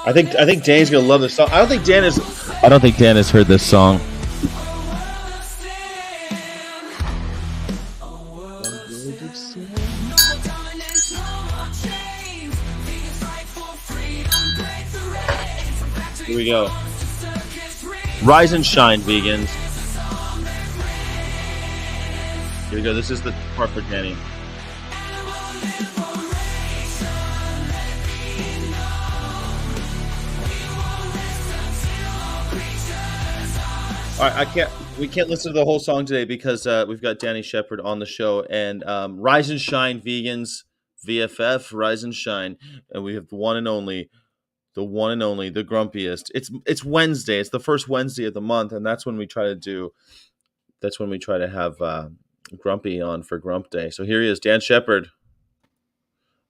I think Danny's gonna love this song. I don't think Dan has heard this song. Here we go. Rise and shine, vegans. Here we go. This is the part for Danny. All right, we can't listen to the whole song today because we've got Danny Shepard on the show. And Rise and Shine, vegans, VFF, Rise and Shine, and we have the one and only, the grumpiest. It's Wednesday. It's the first Wednesday of the month, and that's when we try to have Grumpy on for Grump Day. So here he is, Dan Shepard.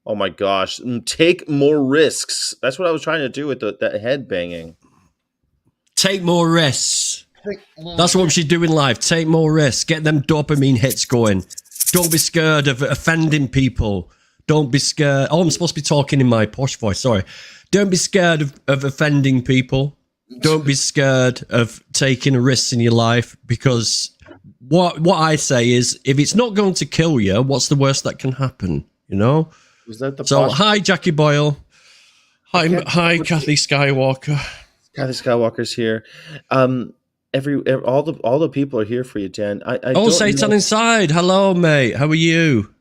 Oh my gosh, take more risks. That's what I was trying to do with that head banging. Take more risks. That's what we should do in life. Take more risks. Get them dopamine hits going. Don't be scared of offending people. Don't be scared. Oh, I'm supposed to be talking in my posh voice. Sorry. Don't be scared of offending people. Don't be scared of taking a risk in your life, because what I say is, if it's not going to kill you, what's the worst that can happen? You know? Was that the hi, Jackie Boyle. Hi, Kathy Skywalker. Kathy Skywalker's here. All the people are here for you, Dan. Satan inside. Hello, mate. How are you? Oh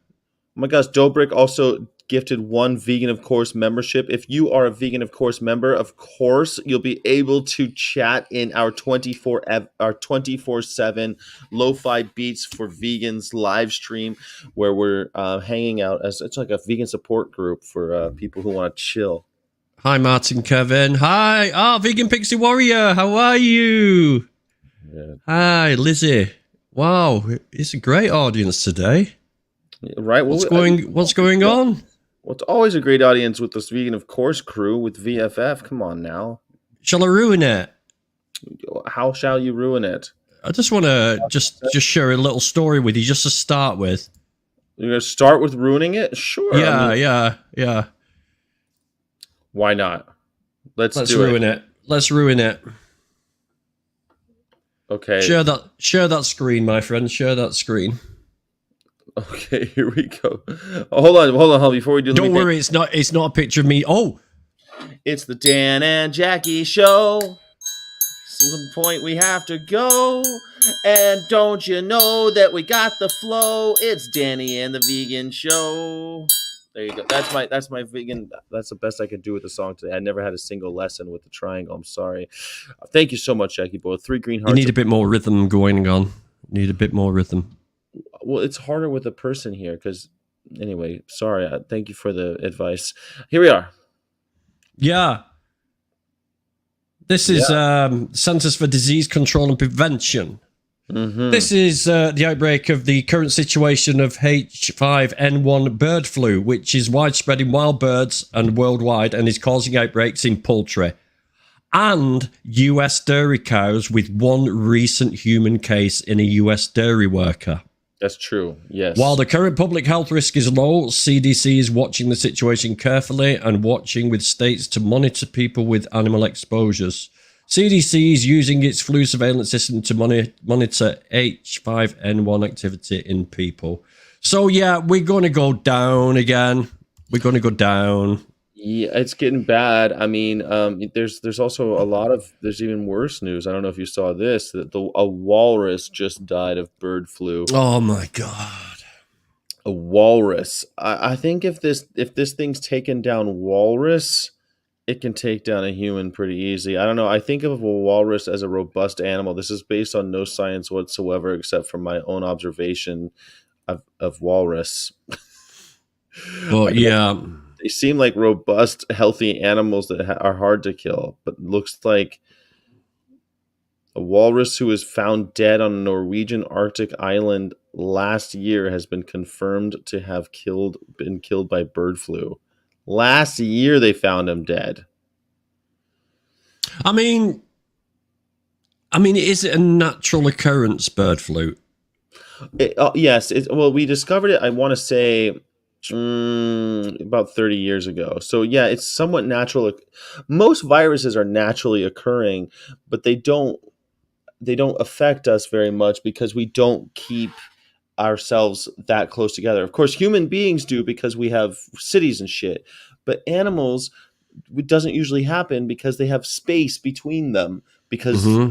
my gosh, Dobrik also gifted one Vegan of Course membership. If you are a Vegan of Course member, of course, you'll be able to chat in our 24/7 Lo-Fi Beats for Vegans live stream, where we're hanging out as it's like a vegan support group for people who want to chill. Hi, Martin Kevin. Hi. Vegan Pixie Warrior. How are you? Yeah. Hi, Lizzie. Wow, it's a great audience today. Right. What's going on? Well, it's always a great audience with this Vegan of Course crew with VFF. Come on now. Shall I ruin it? How shall you ruin it? I just want to just share a little story with you, just to start with. You're going to start with ruining it? Sure. Yeah. Why not? Let's ruin it. Let's ruin it. Okay. Share that screen, my friend. Share that screen. Okay, here we go. Hold on. Before we do, don't worry. It's not a picture of me. Oh, it's the Dan and Jackie show. Some point we have to go, and don't you know that we got the flow? It's Danny and the Vegan Show. There you go. That's my vegan. That's the best I could do with the song today. I never had a single lesson with the triangle. I'm sorry. Thank you so much, Jackie Boy. 3 green hearts. You need a bit more rhythm going on. Need a bit more rhythm. Well, it's harder with a person here because, anyway, sorry. Thank you for the advice. Here we are. Yeah. This is Centers for Disease Control and Prevention. Mm-hmm. This is the outbreak of the current situation of H5N1 bird flu, which is widespread in wild birds and worldwide, and is causing outbreaks in poultry and US dairy cows, with one recent human case in a US dairy worker. That's true, yes. While the current public health risk is low, CDC is watching the situation carefully and watching with states to monitor people with animal exposures. CDC is using its flu surveillance system to monitor H5N1 activity in people. So, yeah, we're going to go down again. We're going to go down. Yeah, it's getting bad. I mean, there's also there's even worse news. I don't know if you saw this, that a walrus just died of bird flu. Oh my God. A walrus. I think if this thing's taken down walrus, it can take down a human pretty easy. I don't know. I think of a walrus as a robust animal. This is based on no science whatsoever, except from my own observation of walrus. Well, yeah. They seem like robust, healthy animals that are hard to kill, but looks like a walrus who was found dead on a Norwegian Arctic island last year has been confirmed to have been killed by bird flu. Last year they found him dead. I mean, is it a natural occurrence, bird flu? Yes. Well, we discovered it, I want to say, About 30 years ago. So yeah, it's somewhat natural. Most viruses are naturally occurring, but they don't affect us very much because we don't keep ourselves that close together. Of course, human beings do because we have cities and shit. But animals, it doesn't usually happen because they have space between them because Hmm.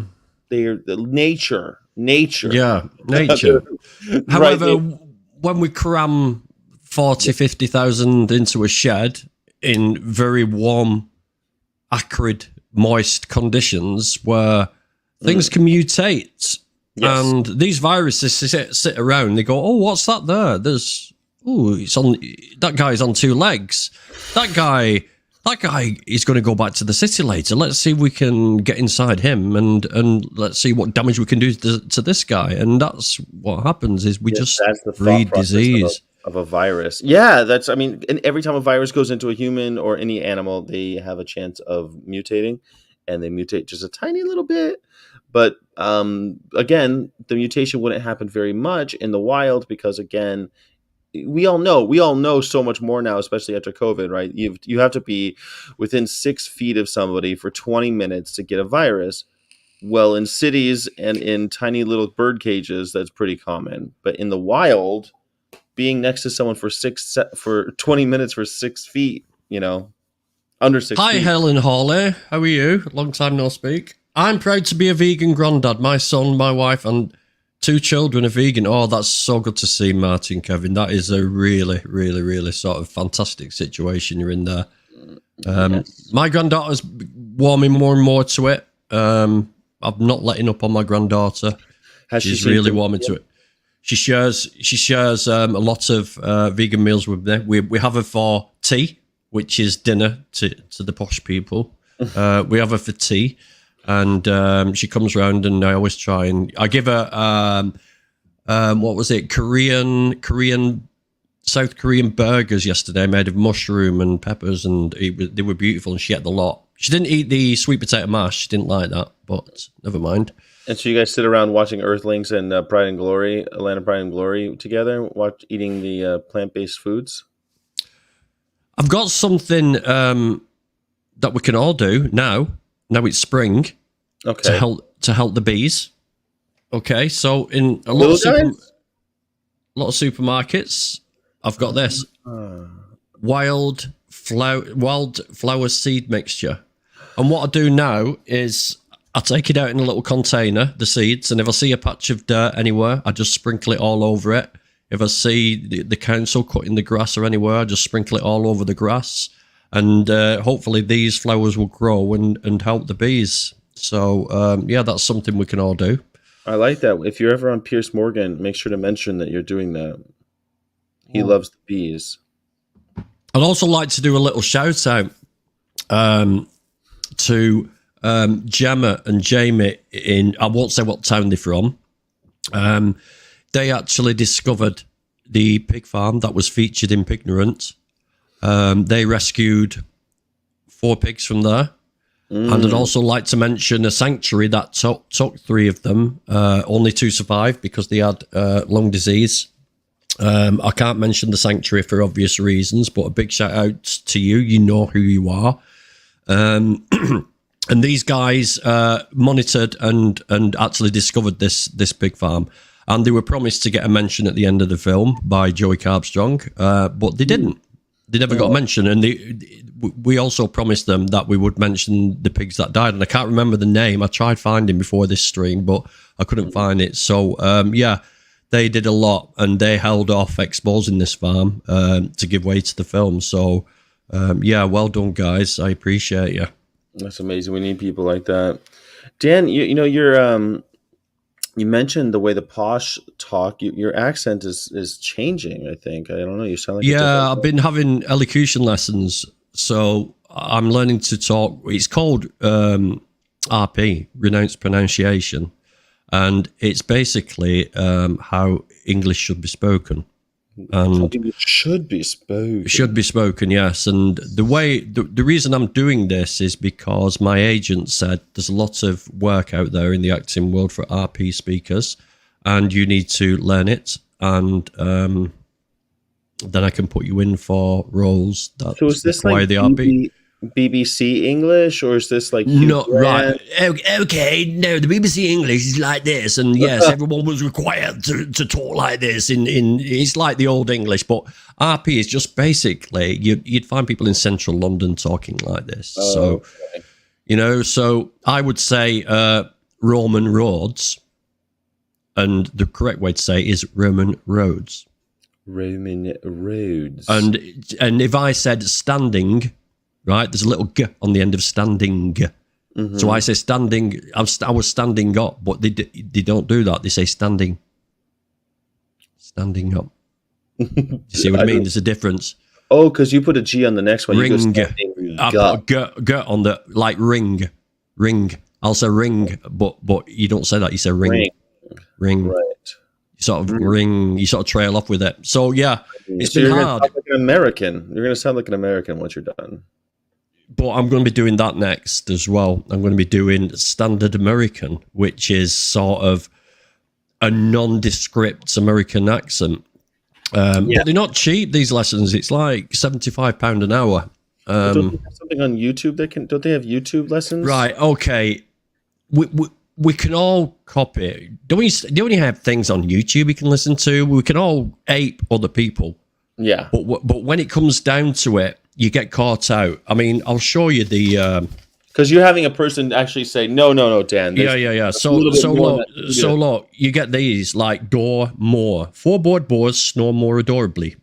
they're the nature. Yeah, nature. Right. However, when we cram 40, 50,000 into a shed in very warm, acrid, moist conditions where things can mutate, Yes. and these viruses sit around, they go, oh, what's that there? That guy's on two legs. That guy is going to go back to the city later. Let's see if we can get inside him and let's see what damage we can do to this guy. And that's what happens is we just That's the thought breed process disease. of a virus. Yeah, I mean, and every time a virus goes into a human or any animal, they have a chance of mutating, and they mutate just a tiny little bit. But again, the mutation wouldn't happen very much in the wild because, again, we all know so much more now, especially after COVID, right? You have to be within 6 feet of somebody for 20 minutes to get a virus. Well, in cities and in tiny little bird cages, that's pretty common. But in the wild, being next to someone for 20 minutes for 6 feet, under six Hi, feet. Helen Hawley. How are you? Long time no speak. I'm proud to be a vegan granddad. My son, my wife, and 2 children are vegan. Oh, that's so good to see, Martin, Kevin. That is a really, really, really sort of fantastic situation you're in there. Yes. My granddaughter's warming more and more to it. I'm not letting up on my granddaughter. Has she She's seen really some- warming to it. She shares a lot of vegan meals with me. We have her for tea, which is dinner to the posh people. We have her for tea, and she comes round, and I always try and I give her what was it, Korean South Korean burgers yesterday made of mushroom and peppers, and they were beautiful, and she ate the lot. She didn't eat the sweet potato mash. She didn't like that, but never mind. And so you guys sit around watching Earthlings and Pride and Glory, Land of Pride and Glory together, eating the plant-based foods. I've got something that we can all do now. Now it's spring Okay. to help the bees. Okay, so in a Little lot of supermarkets, I've got this wild flower seed mixture. And what I do now is I take it out in a little container, the seeds, and if I see a patch of dirt anywhere, I just sprinkle it all over it. If I see the council cutting the grass or anywhere, I just sprinkle it all over the grass. And hopefully these flowers will grow and help the bees. So, yeah, that's something we can all do. I like that. If you're ever on Pierce Morgan, make sure to mention that you're doing that. He loves the bees. I'd also like to do a little shout out to Gemma and Jamie I won't say what town they're from. They actually discovered the pig farm that was featured in Pignorant. They rescued 4 pigs from there. And I'd also like to mention a sanctuary that took 3 of them. Only 2 survived because they had lung disease. I can't mention the sanctuary for obvious reasons, but a big shout out to you. You know who you are. And these guys monitored and actually discovered this pig farm. And they were promised to get a mention at the end of the film by Joey Carbstrong, but they didn't. They never got a mention. And we also promised them that we would mention the pigs that died. And I can't remember the name. I tried finding before this stream, but I couldn't find it. So, yeah, they did a lot, and they held off exposing this farm to give way to the film. So, yeah, well done, guys. I appreciate you. That's amazing. We need people like that. Dan, you mentioned the way the posh talk. Your accent is changing. I think. I don't know. You sound like I've been having elocution lessons, so I'm learning to talk. It's called RP, Renounced Pronunciation, and it's basically how English should be spoken. And it should be spoken. Should be spoken, yes. And the reason I'm doing this is because my agent said there's a lot of work out there in the acting world for RP speakers, and you need to learn it. And then I can put you in for roles that So is this require like the RP. BBC English, or is this like Hugh No, Grant? right. Okay, no, the BBC English is like this, and yes, everyone was required to talk like this. In it's like the old English, but RP is just basically you'd find people in central London talking like this. So, Okay. so I would say Roman Roads, and the correct way to say is Roman Roads. Roman Roads. And if I said standing, right, there's a little g on the end of standing. Mm-hmm. So I say standing. I was standing up, but they don't do that. They say standing. Standing up. You see what I mean? There's a difference. Oh, because you put a G on the next one. Ring. You go standing, I put a g on the like ring. I'll say ring, but you don't say that. You say ring. Ring. Right. You sort of ring. You sort of trail off with it. So yeah, it's So been you're hard. gonna sound like an American. You're going to sound like an American once you're done. But I'm going to be doing that next as well. I'm going to be doing Standard American, which is sort of a nondescript American accent. But they're not cheap, these lessons. It's like £75 an hour. Don't they have something on YouTube don't they have YouTube lessons? Right, okay. We can all copy. Don't we have things on YouTube you can listen to? We can all ape other people. Yeah. But when it comes down to it, you get caught out. I mean, I'll show you the... Because you're having a person actually say, no, Dan. Yeah. So look, you get these like door more. 4 board boars snore more adorably.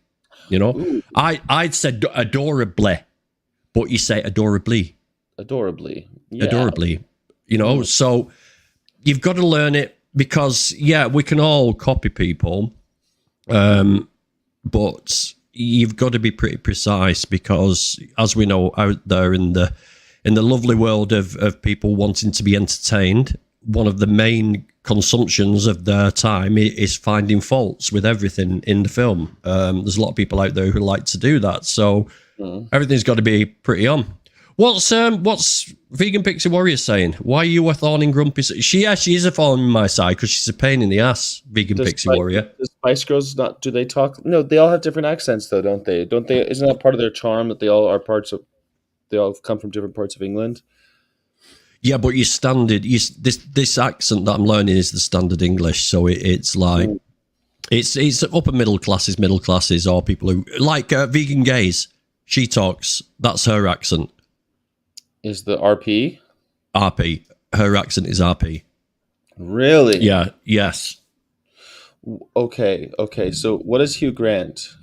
Ooh. I'd said adorably, but you say adorably. Adorably. Yeah. Adorably. So you've got to learn it because, we can all copy people. But you've got to be pretty precise because, as we know, out there in the lovely world of people wanting to be entertained, one of the main consumptions of their time is finding faults with everything in the film. There's a lot of people out there who like to do that, so everything's got to be pretty on. What's Vegan Pixie Warrior saying? Why are you a thorn in Grumpy's? She is a thorn in my side because she's a pain in the ass. Vegan Pixie Warrior. The Spice Girls do they talk? No, they all have different accents though, don't they? Isn't that part of their charm that they all are they all come from different parts of England? Yeah, but this accent that I'm learning is the standard English, so it's like it's upper middle classes, or people who like Vegan Gaze. She talks. That's her accent. Is the RP? RP. Her accent is RP. Really? Yeah. Yes. Okay. So what is Hugh Grant?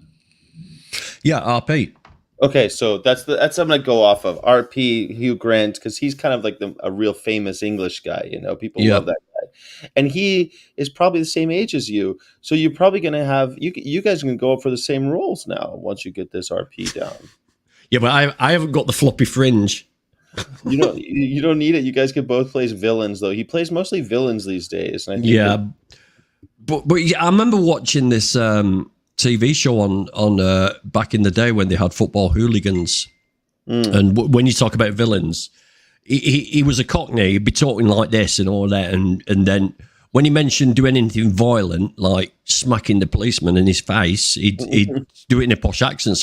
Yeah, RP. Okay, so that's I'm gonna go off of RP Hugh Grant because he's kind of like a real famous English guy. People love that guy, and he is probably the same age as you. So you're probably gonna have you guys can go up for the same roles now once you get this RP down. Yeah, but I haven't got the floppy fringe. You don't need it. You guys can both play villains though. He plays mostly villains these days. And I think but I remember watching this TV show on back in the day when they had football hooligans, and when you talk about villains, he was a Cockney. He'd be talking like this and all that, and then when he mentioned doing anything violent, like smacking the policeman in his face, he'd do it in a posh accent.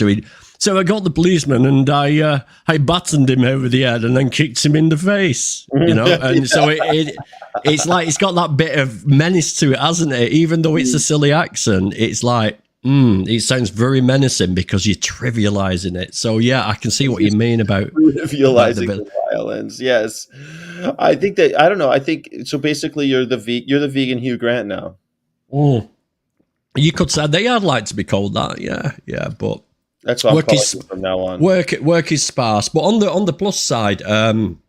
So I got the policeman and I battened him over the head and then kicked him in the face, And so it's like it's got that bit of menace to it, hasn't it? Even though it's a silly accent, it's like it sounds very menacing because you're trivializing it. So yeah, I can see what you mean about trivializing the violence. Yes, I think that I don't know. I think so. Basically, you're the vegan Hugh Grant now. You could say I'd like to be called that. Yeah, but. That's what I'm calling you from now on. Work is sparse, but on the plus side, I'm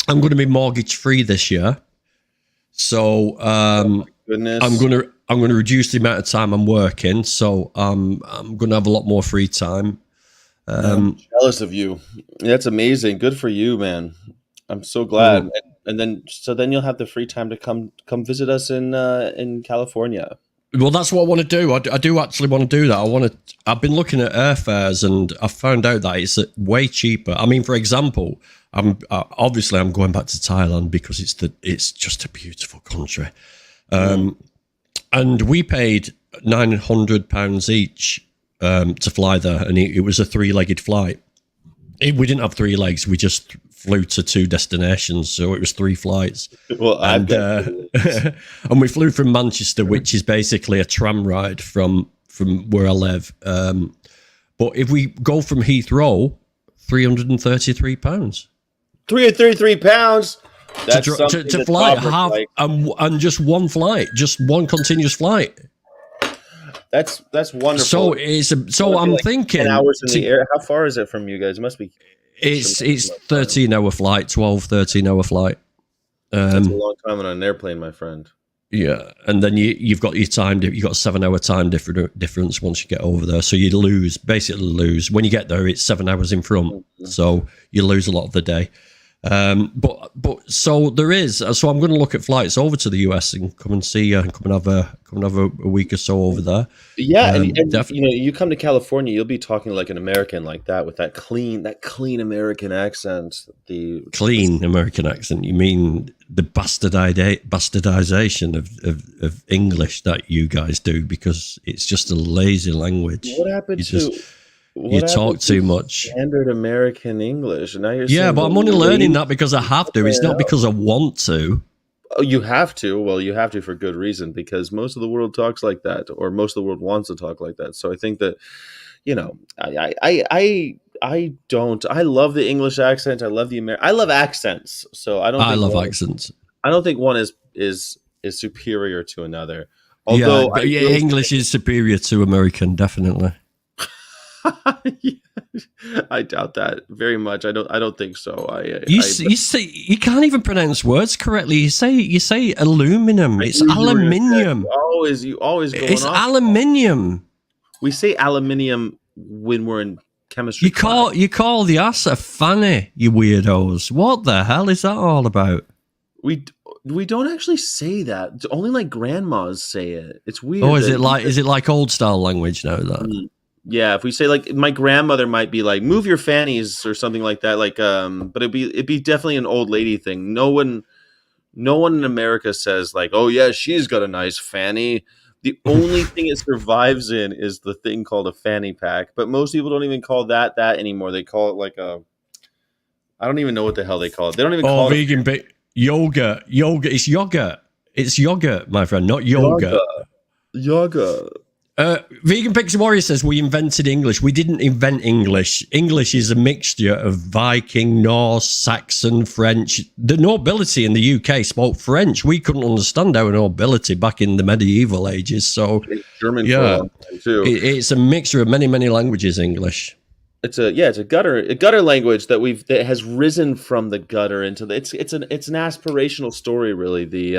going to be mortgage free this year, so goodness, I'm going to reduce the amount of time I'm working, so I'm going to have a lot more free time. I'm jealous of you. That's amazing. Good for you, man. I'm so glad. And then you'll have the free time to come visit us in California. Well, that's what I want to do. I do actually want to do that. I've been looking at airfares and I found out that it's way cheaper. I mean, for example, I'm going back to Thailand because it's just a beautiful country. And we paid £900 each to fly there, and it was a 3-legged flight. We didn't have 3 legs. We just flew to 2 destinations, so it was 3 flights. Well, and and we flew from Manchester, which is basically a tram ride from where I live. But if we go from Heathrow, £333. £333. That's to fly half and just one flight, just one continuous flight. That's wonderful. So I'm thinking 10 hours in the air. How far is it from you guys? It must be. It's 13-hour flight, 13-hour flight. That's a long time on an airplane, my friend. Yeah, and then you've got your time. You've got a 7-hour time difference once you get over there. So you basically lose when you get there. It's 7 hours in front, so you lose a lot of the day. But so there is. So I'm going to look at flights over to the US and come and see you and come and have a week or so over there. Yeah, and you come to California, you'll be talking like an American like that with that clean American accent. The clean American accent. You mean the bastardization of English that you guys do, because it's just a lazy language. What happened you talk too much. Standard American English. And now you're but I'm only learning that because I have to. It's not because I want to. Oh, you have to. Well, you have to for good reason, because most of the world talks like that, or most of the world wants to talk like that. So I think that, I don't. I love the English accent. I love I love accents. So I love accents. I don't think one is superior to another. Although English is superior to American, definitely. I doubt that very much. I don't think so. You say you can't even pronounce words correctly. You say aluminum. It's aluminium. You always go. It's aluminium. We say aluminium when we're in chemistry. You call the ass a fanny, you weirdos. What the hell is that all about? We don't actually say that. Only like grandmas say it. It's weird. Oh, is it like old style language now? That. Yeah, if we say, like, my grandmother might be like, "Move your fannies" or something like that. Like, but it'd be definitely an old lady thing. No one in America says like, "Oh yeah, she's got a nice fanny." The only thing it survives in is the thing called a fanny pack. But most people don't even call that anymore. They call it like I don't even know what the hell they call it. They don't even call vegan it yogurt. It's yogurt. It's yogurt, my friend, not yoga. Yoga. Vegan Pixie Warrior says we invented English. We didn't invent English. English is a mixture of Viking, Norse, Saxon, French. The nobility in the UK spoke French. We couldn't understand our nobility back in the medieval ages. So it's German, too. It's a mixture of many languages. English. It's a gutter language that has risen from the gutter into the. It's an aspirational story, really. The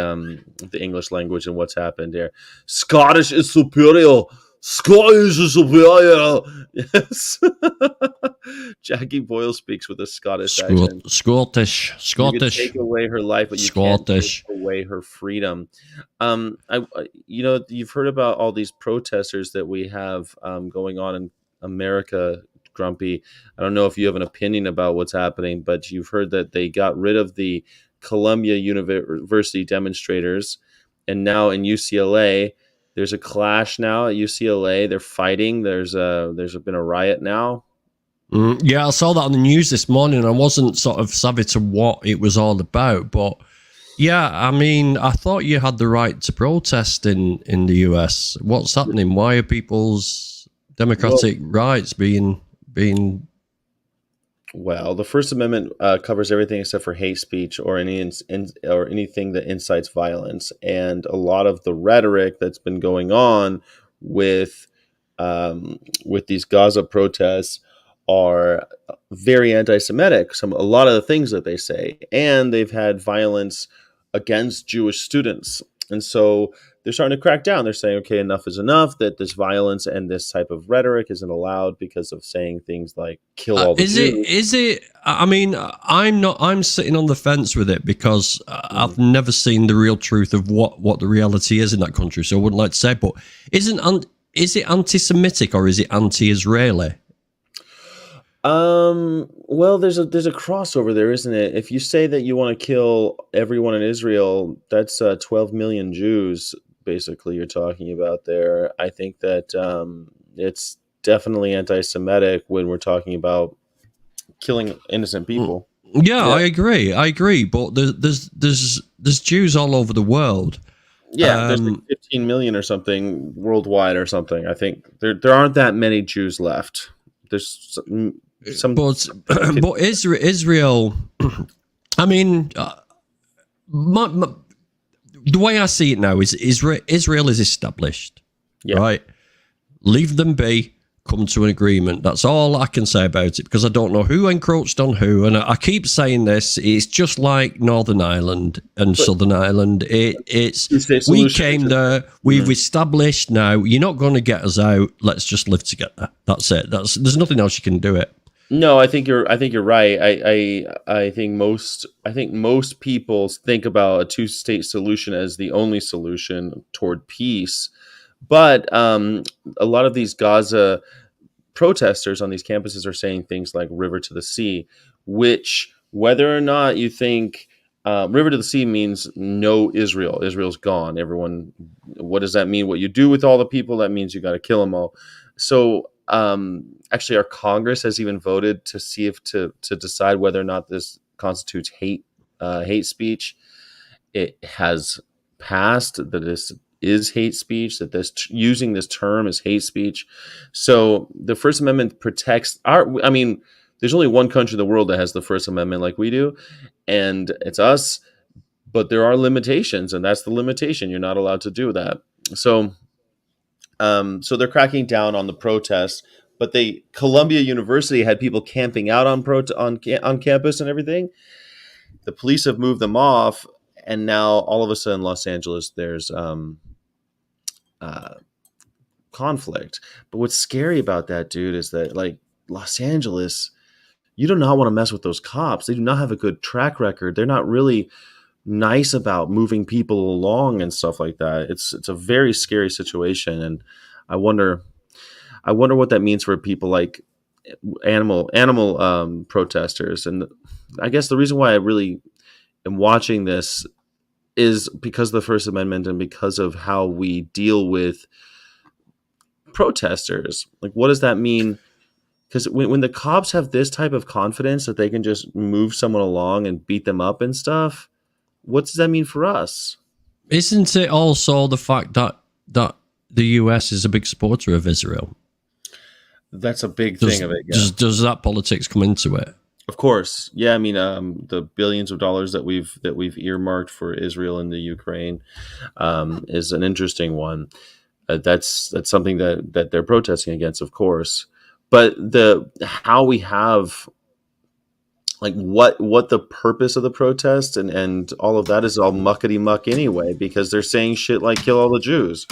English language and what's happened here. Scottish is superior. Scottish is superior. Yes. Jackie Boyle speaks with a Scottish accent. Scottish. You can take away her life, but you can't take away her freedom. You've heard about all these protesters that we have going on in America. Grumpy, I don't know if you have an opinion about what's happening, but you've heard that they got rid of the Columbia University demonstrators, and now in UCLA, there's a clash now at UCLA. They're fighting. There's been a riot now. Yeah, I saw that on the news this morning. I wasn't sort of savvy to what it was all about, but yeah, I mean, I thought you had the right to protest in the US. What's happening? Why are people's democratic rights being Well, the First Amendment covers everything except for hate speech or anything that incites violence, and a lot of the rhetoric that's been going on with these Gaza protests are very anti-Semitic. A lot of the things that they say, and they've had violence against Jewish students, and so they're starting to crack down. They're saying, okay, enough is enough, that this violence and this type of rhetoric isn't allowed because of saying things like kill all the Jews. Is it, I mean, I'm sitting on the fence with it because I've never seen the real truth of what the reality is in that country. So I wouldn't like to say, but is it anti-Semitic or is it anti-Israeli? Well, there's a crossover there, isn't it? If you say that you want to kill everyone in Israel, that's 12 million Jews. Basically, you're talking about there. I think that definitely anti-Semitic when we're talking about killing innocent people. Yeah, Yeah. I agree. But there's Jews all over the world. Yeah, there's like 15 million or something worldwide or something. I think there aren't that many Jews left. There's some But but Israel. I mean, the way I see it now is Israel is established, yeah. right? Leave them be. Come to an agreement. That's all I can say about it because I don't know who encroached on who. And I keep saying this. It's just like Northern Ireland and Southern Ireland. It's we came there. We've established now. You're not going to get us out. Let's just live together. That's it. There's nothing else you can do it. No, I think you're right. I think most people think about a two-state solution as the only solution toward peace. But a lot of these Gaza protesters on these campuses are saying things like "river to the sea," which, whether or not you think "river to the sea" means no Israel, Israel's gone. Everyone, what does that mean? What you do with all the people? That means you got to kill them all. So actually, our Congress has even voted to see if to decide whether or not this constitutes hate speech. It has passed that this is hate speech, that using this term is hate speech. So the First Amendment protects there's only one country in the world that has the First Amendment like we do, and it's us. But there are limitations, and that's the limitation. You're not allowed to do that. So so they're cracking down on the protests, but Columbia University had people camping out on campus and everything. The police have moved them off, and now all of a sudden, Los Angeles, there's conflict. But what's scary about that, dude, is that like Los Angeles, you do not want to mess with those cops. They do not have a good track record. They're not really nice about moving people along and stuff like that. It's a very scary situation, and I wonder what that means for people like animal protesters. And I guess the reason why I really am watching this is because of the First Amendment and because of how we deal with protesters. Like, what does that mean? Because when the cops have this type of confidence that they can just move someone along and beat them up and stuff, what does that mean for us? Isn't it also the fact that the US is a big supporter of Israel? That's a big thing of it. Yeah. Does that politics come into it? Of course, yeah. I mean, the billions of dollars that we've earmarked for Israel and the Ukraine is an interesting one. That's something that they're protesting against, of course. But how we have, like, what the purpose of the protest and all of that is all muckety muck anyway, because they're saying shit like "kill all the Jews,"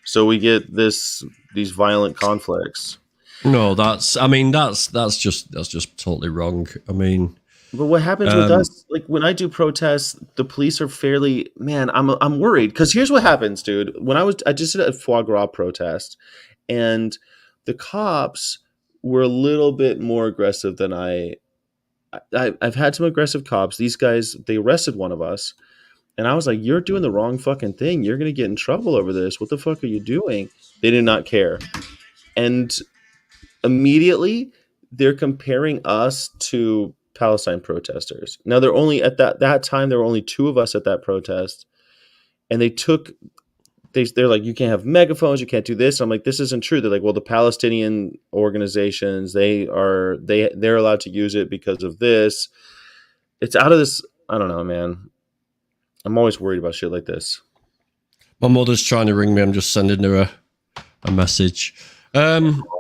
so we get these violent conflicts. No, that's just totally wrong. I mean, but what happens with us? Like, when I do protests, the police are fairly, man. I'm worried because here's what happens, dude. When I just did a foie gras protest, and the cops were a little bit more aggressive than I've had some aggressive cops. These guys, they arrested one of us, and I was like, "You're doing the wrong fucking thing. You're gonna get in trouble over this. What the fuck are you doing?" They did not care, and immediately they're comparing us to Palestine protesters. Now, they're only at that time there were only two of us at that protest, and they're like, "You can't have megaphones, you can't do this." I'm like, "This isn't true." They're like, "Well, the Palestinian organizations, they're allowed to use it because of this." It's out of this. I don't know, man. I'm always worried about shit like this. My mother's trying to ring me. I'm just sending her a message.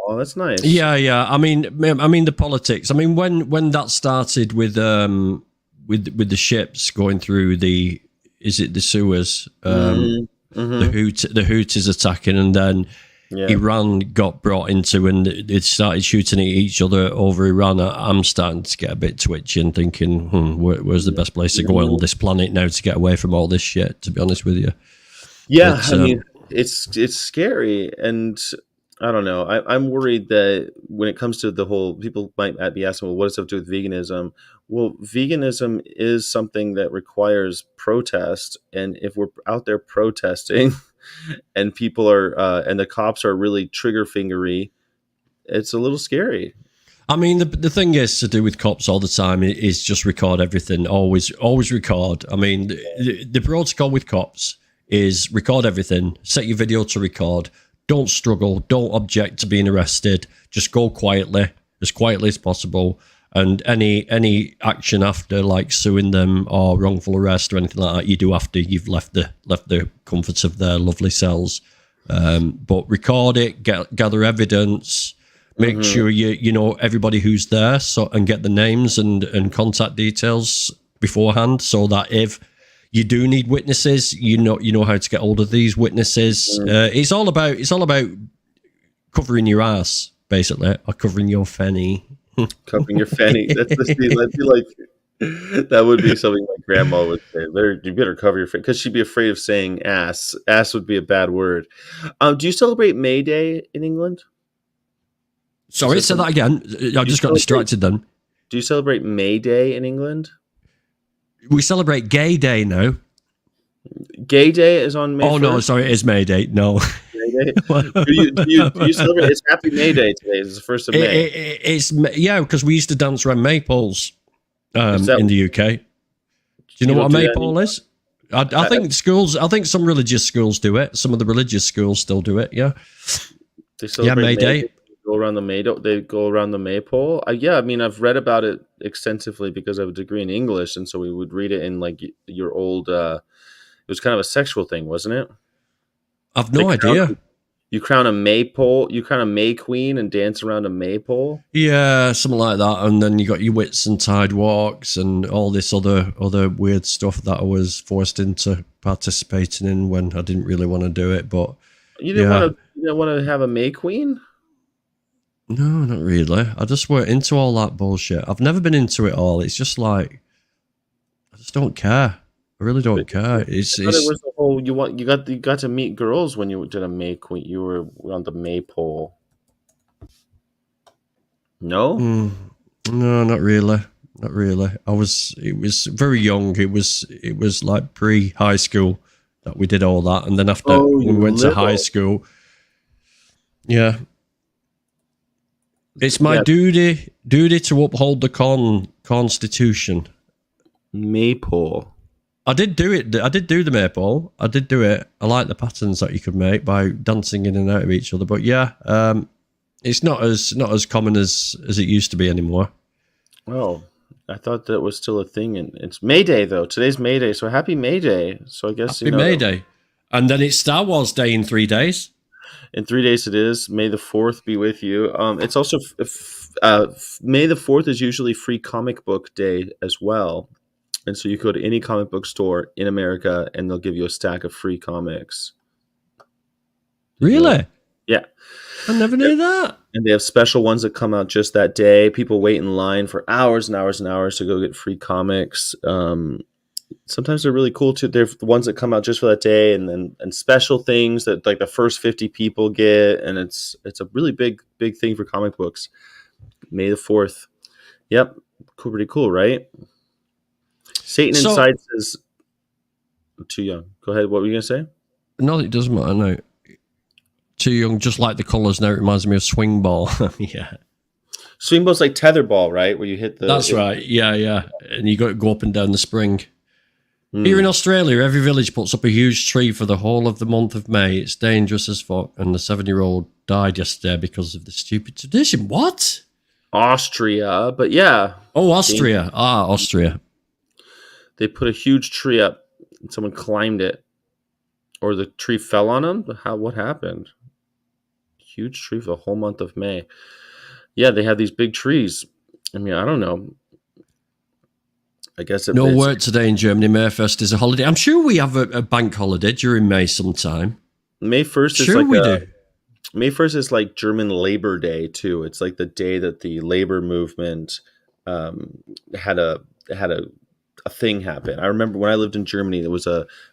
Oh, that's nice. Yeah. I mean the politics. I mean, when that started with the ships going through the Suez, the Houthis attacking, and then Iran got brought into, and they started shooting at each other over Iran. I'm starting to get a bit twitchy and thinking, where's the best place to go on this planet now to get away from all this shit? To be honest with you, yeah. But, I mean, it's scary, and I don't know. I'm worried that when it comes to the whole, people might be asking, well, what does it have to do with veganism? Well, veganism is something that requires protest. And if we're out there protesting and people are, and the cops are really trigger fingery, it's a little scary. I mean, the thing is to do with cops all the time is just record everything. Always record. I mean, the protocol with cops is record everything. Set your video to record. Don't struggle. Don't object to being arrested. Just go quietly as possible. And any action after, like suing them or wrongful arrest or anything like that, you do after you've left the comforts of their lovely cells. But record it, gather evidence. Make sure you know everybody who's there, and get the names and contact details beforehand, so that if you do need witnesses, you know how to get hold of these witnesses. It's all about covering your ass, basically, or covering your fanny. Covering your fanny. That'd be like that would be something my grandma would say. You better cover your fanny, because she'd be afraid of saying ass. Ass would be a bad word. Do you celebrate May Day in England? Sorry, say that again. I just got distracted then. Do you celebrate May Day in England? We celebrate Gay Day now. Gay Day is on May 1st? No, sorry, it is May Day. No. May Day? do you celebrate? It's Happy May Day today. It's the 1st of May. Because we used to dance around maypoles in the UK. Do you know what a maypole is? I think schools. I think some religious schools do it. Some of the religious schools still do it. Yeah. They celebrate May Day. Go around they go around the maypole. I mean, I've read about it extensively because I have a degree in English, and so we would read it in like your old. It was kind of a sexual thing, wasn't it? I've no idea. You crown a maypole. You crown a May Queen and dance around a maypole. Yeah, something like that. And then you got your Whitsuntide walks and all this other weird stuff that I was forced into participating in when I didn't really want to do it. But you didn't want to have a May Queen. No, not really. I just weren't into all that bullshit. I've never been into it all. It's just like, I just don't care. I really don't care. It was the whole you got to meet girls when you did a May Queen. You were on the maypole. No, no, not really. Not really. It was very young. It was like pre-high school that we did all that, and then after we went to high school, yeah. It's my duty to uphold the Constitution. Maypole. I did do it. I did do the maypole. I did do it. I like the patterns that you could make by dancing in and out of each other. But yeah, it's not as common as it used to be anymore. Oh, I thought that was still a thing. And it's May Day though. Today's May Day, so happy May Day. So I guess happy May Day, and then it's Star Wars Day in 3 days. In 3 days it is. May the 4th be with you. It's also May the 4th is usually Free Comic Book Day as well. And so you go to any comic book store in America and they'll give you a stack of free comics. Really? Yeah. I never knew that. And they have special ones that come out just that day. People wait in line for hours and hours and hours to go get free comics. Sometimes they're really cool too. They're the ones that come out just for that day, and special things that like the first 50 people get, and it's a really big thing for comic books. May the 4th. Yep, cool, pretty cool, right? Satan Inside says, "Too young." Go ahead. What were you gonna say? No, it doesn't matter. No, too young. Just like the colours now, it reminds me of swing ball. Yeah. Swing ball's like tetherball, right? Where you hit the. That's right. Yeah, and you got to go up and down the spring. Here in Australia, every village puts up a huge tree for the whole of the month of May. It's dangerous as fuck, and the 7-year-old died yesterday because of the stupid tradition. What? Austria, but yeah. Oh, Austria. Austria. They put a huge tree up, and someone climbed it, or the tree fell on them. What happened? Huge tree for the whole month of May. Yeah, they have these big trees. I mean, I don't know. I guess no work today in Germany. Mayfest is a holiday. I'm sure we have a bank holiday during May sometime. May 1st is sure we do. May 1st is like German Labor Day too. It's like the day that the labor movement had a thing happen. I remember when I lived in Germany, there was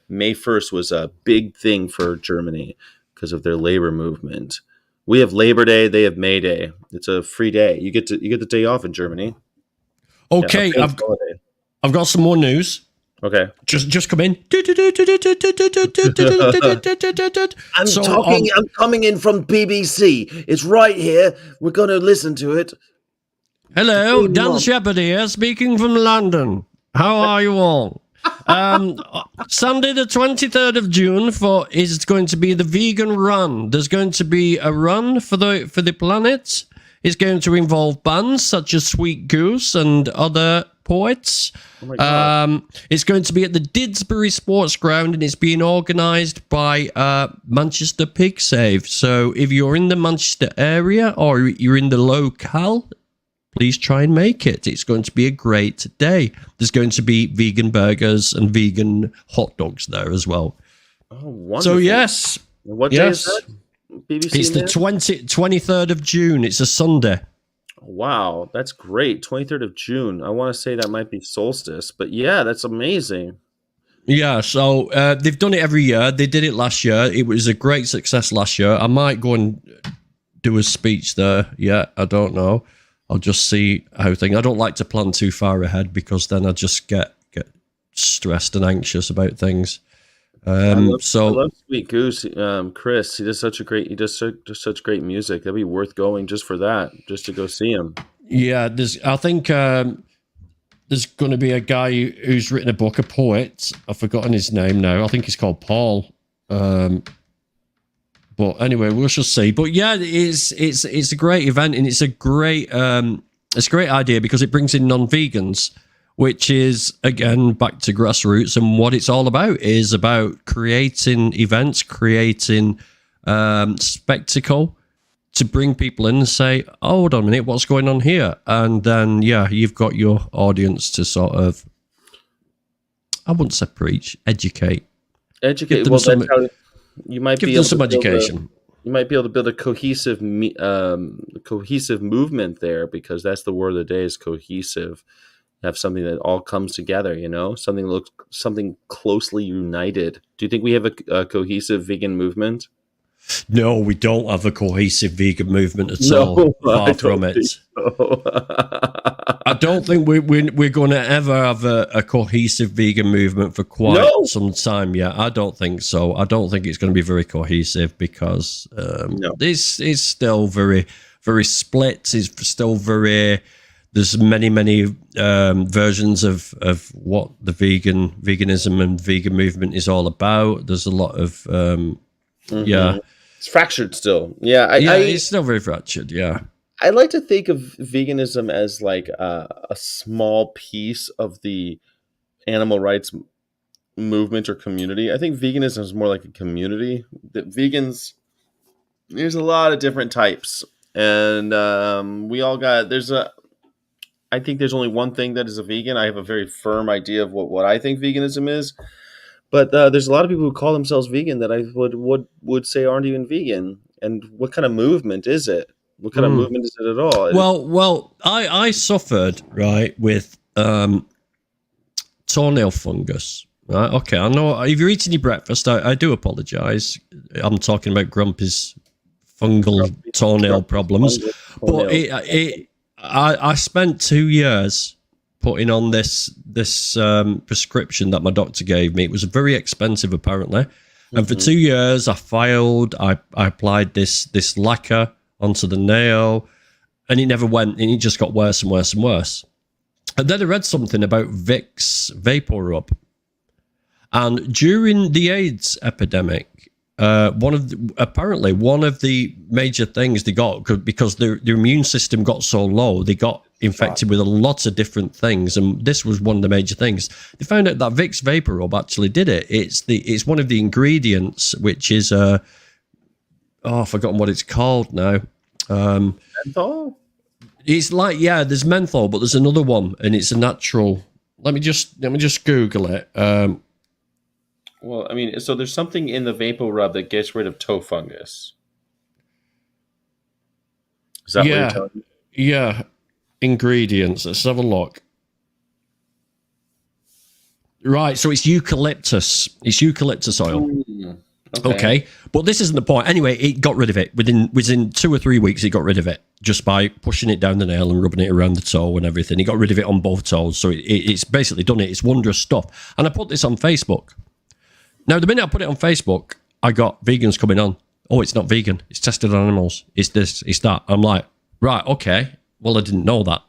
May 1st was a big thing for Germany because of their labor movement. We have Labor Day, they have May Day. It's a free day. You get the day off in Germany. Okay, I've got some more news. Okay. Just come in. I'm coming in from BBC. It's right here. We're going to listen to it. Hello, Dan Shepherd here, speaking from London. How are you all? Sunday the 23rd of June is going to be the vegan run. There's going to be a run for the planet. It's going to involve bands such as Sweet Goose and other poets. Oh my God. It's going to be at the Didsbury Sports Ground, and it's being organised by Manchester Pig Save. So if you're in the Manchester area or you're in the locale, please try and make it. It's going to be a great day. There's going to be vegan burgers and vegan hot dogs there as well. Oh, wonderful. So, yes. What day is that? BBC it's the 23rd of June. It's a Sunday. Wow, that's great. 23rd of June. I want to say that might be solstice, but yeah, that's amazing. Yeah, so they've done it every year. They did it last year. It was a great success last year. I might go and do a speech there. Yeah, I don't know. I'll just see how things. I don't like to plan too far ahead because then I just get stressed and anxious about things. I love Sweet Goose. Chris, he does such great music. That'd be worth going just for that, just to go see him. Yeah, I think there's going to be a guy who's written a book, a poet. I've forgotten his name now. I think he's called Paul. But anyway, we shall see. But yeah, it's a great event, and it's a great idea because it brings in non-vegans, which is again back to grassroots, and what it's all about is about creating events, creating spectacle to bring people in and say, oh, hold on a minute, what's going on here? And then you've got your audience to sort of, I wouldn't say preach, educate. Well, that's how you might give them some education. You might be able to build a cohesive movement there, because that's the word of the day, is cohesive. Have something that all comes together, something closely united. Do you think we have a cohesive vegan movement? No, we don't have a cohesive vegan movement at all. Far from it. So. I don't think we're going to ever have a cohesive vegan movement for quite some time yet. I don't think so. I don't think it's going to be very cohesive because this is still very, very split. It's still very. There's many versions of what the veganism and vegan movement is all about. There's a lot of it's fractured still. It's still very fractured. Yeah, I like to think of veganism as like a small piece of the animal rights movement or community. I think veganism is more like a community. That vegans, there's a lot of different types, and we all got. I think there's only one thing that is a vegan. I have a very firm idea of what I think veganism is. But there's a lot of people who call themselves vegan that I would say aren't even vegan. And what kind of movement is it? What kind of movement is it at all? Well, I suffered, right, with toenail fungus. Right? Okay, I know if you're eating your breakfast, I do apologize. I'm talking about Grumpy's fungal toenail problems. But I spent 2 years putting on this prescription that my doctor gave me. It was very expensive, apparently. And for 2 years, I applied this lacquer onto the nail, and it never went, and it just got worse and worse and worse. And then I read something about Vicks Vapor Rub. And during the AIDS epidemic, one of the major things they got, because their immune system got so low, they got infected with a lot of different things, and this was one of the major things. They found out that Vicks Vapor Rub actually did it. It's one of the ingredients, which is I've forgotten what it's called now. Menthol? It's like, there's menthol, but there's another one, and it's a natural. Let me just Google it. Well, I mean, so there's something in the Vapor Rub that gets rid of toe fungus. Is that what you're telling me? Yeah. Ingredients. Let's have a look. Right, so it's eucalyptus. It's eucalyptus oil. Okay, but this isn't the point. Anyway, it got rid of it within 2 or 3 weeks. It got rid of it just by pushing it down the nail and rubbing it around the toe and everything. He got rid of it on both toes, so it's basically done it. It's wondrous stuff. And I put this on Facebook. Now, the minute I put it on Facebook, I got vegans coming on. Oh, it's not vegan. It's tested on animals. It's this. It's that. I'm like, right, okay. Well, I didn't know that.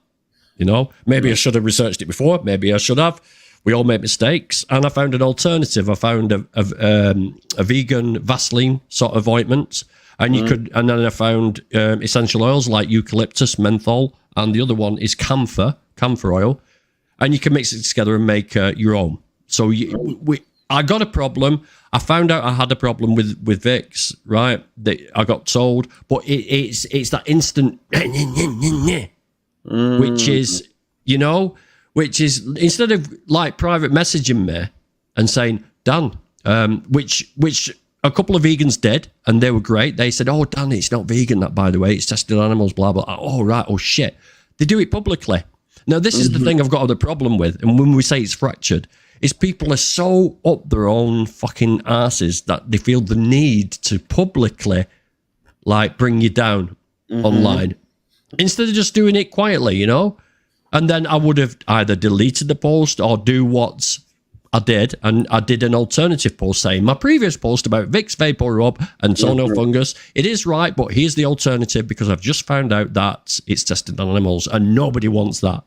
You know, maybe I should have researched it before. Maybe I should have. We all make mistakes, and I found an alternative. I found a vegan Vaseline sort of ointment, and you could. And then I found essential oils like eucalyptus, menthol, and the other one is camphor oil, and you can mix it together and make your own. So I got a problem. I found out I had a problem with Vicks, right? That I got told, but it's that instant, which is, you know. Which is, instead of like private messaging me and saying, Dan, which a couple of vegans did, and they were great. They said, oh, Dan, it's not vegan, that, by the way. It's tested on animals, blah, blah. Oh, right. Oh, shit. They do it publicly. Now, this is the thing I've got a problem with. And when we say it's fractured, is people are so up their own fucking asses that they feel the need to publicly, like, bring you down online. Instead of just doing it quietly, you know? And then I would have either deleted the post or do what I did. And I did an alternative post saying my previous post about Vicks Vapor Rub and Sono Fungus, it is right, but here's the alternative because I've just found out that it's tested on animals and nobody wants that.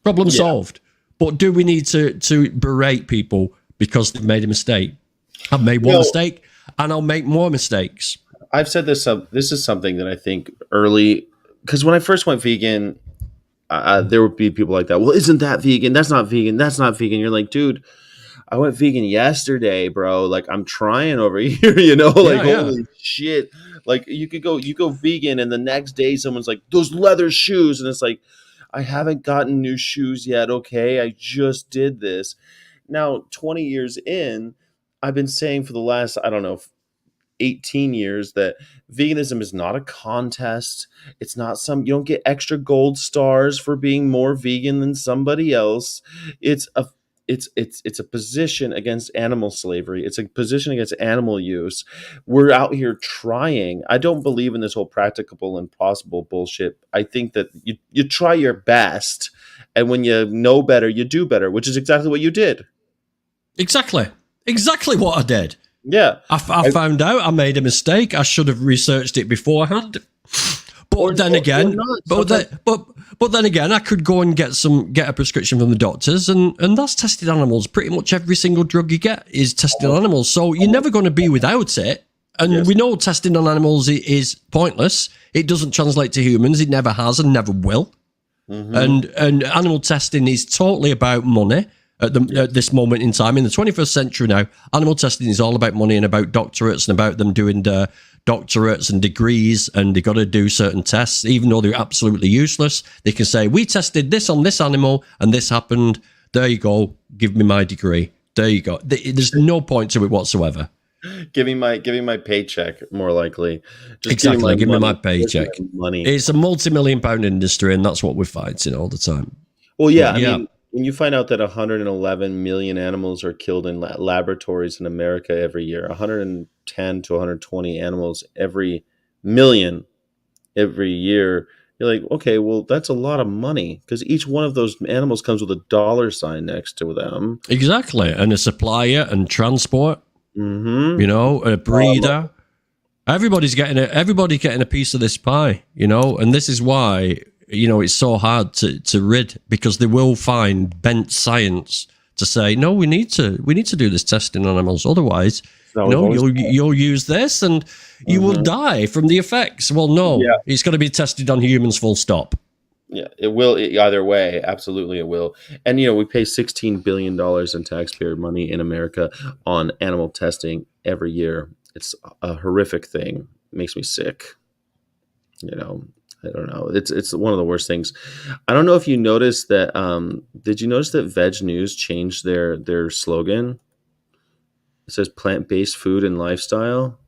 Problem solved. But do we need to berate people because they've made a mistake? I've made one mistake and I'll make more mistakes. I've said this. This is something that I think early, because when I first went vegan, there would be people like that. Well, isn't that vegan? That's not vegan. That's not vegan. You're like, dude, I went vegan yesterday, bro. Like, I'm trying over here, you know, like, holy shit. Like, you go vegan, and the next day someone's like, those leather shoes. And it's like, I haven't gotten new shoes yet. Okay. I just did this. Now, 20 years in, I've been saying for the last, I don't know, 18 years that veganism is not a contest. It's not you don't get extra gold stars for being more vegan than somebody else. It's a position against animal slavery. It's a position against animal use. We're out here trying. I don't believe in this whole practicable and possible bullshit. I think that you try your best, and when you know better, you do better, which is exactly what you did. Exactly what I did. Yeah, I found out I made a mistake. I should have researched it beforehand. But then again, I could go and get a prescription from the doctors, and that's tested animals. Pretty much every single drug you get is tested on animals, so you're never going to be without it. And we know testing on animals is pointless. It doesn't translate to humans. It never has and never will. And animal testing is totally about money. At this moment in time, in the 21st century now, animal testing is all about money and about doctorates and about them doing doctorates and degrees, and they got to do certain tests, even though they're absolutely useless. They can say, we tested this on this animal and this happened. There you go. Give me my degree. There you go. There's no point to it whatsoever. Give me my paycheck, more likely. Just give me my paycheck. Money. It's a multi-million-pound industry, and that's what we're fighting all the time. Well, yeah, I mean, when you find out that 111 million animals are killed in laboratories in America every year, 110 to 120 animals every million every year, you're like, okay, well, that's a lot of money because each one of those animals comes with a dollar sign next to them. Exactly. And a supplier and transport, you know, a breeder. Everybody's getting a piece of this pie, you know, and this is why, you know, it's so hard to rid, because they will find bent science to say, no, we need to do this testing on animals. Otherwise, you'll use this and you will die from the effects. Well, no, it's got to be tested on humans, full stop. Yeah, it will either way. Absolutely, it will. And, you know, we pay $16 billion in taxpayer money in America on animal testing every year. It's a horrific thing. It makes me sick. You know, I don't know. It's one of the worst things. I don't know if you noticed that. Did you notice that Veg News changed their slogan? It says plant-based food and lifestyle.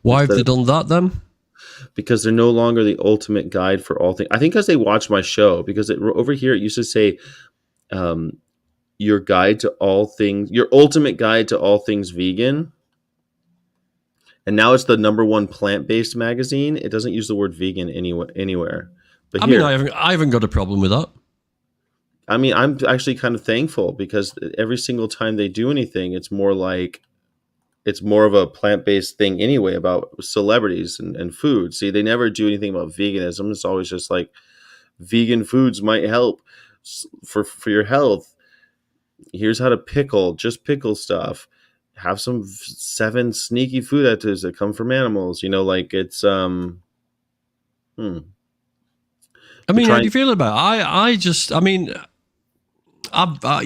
Why have they done that then? Because they're no longer the ultimate guide for all things. I think because they watched my show. Because over here it used to say, your ultimate guide to all things vegan. And now it's the #1 plant-based magazine. It doesn't use the word vegan anywhere. But here, I haven't got a problem with that. I mean, I'm actually kind of thankful because every single time they do anything, it's more of a plant-based thing anyway about celebrities and food. See, they never do anything about veganism. It's always just like vegan foods might help for your health. Here's how to just pickle stuff. Have some 7 sneaky food additives that come from animals. Like it's I mean, how do you feel about it?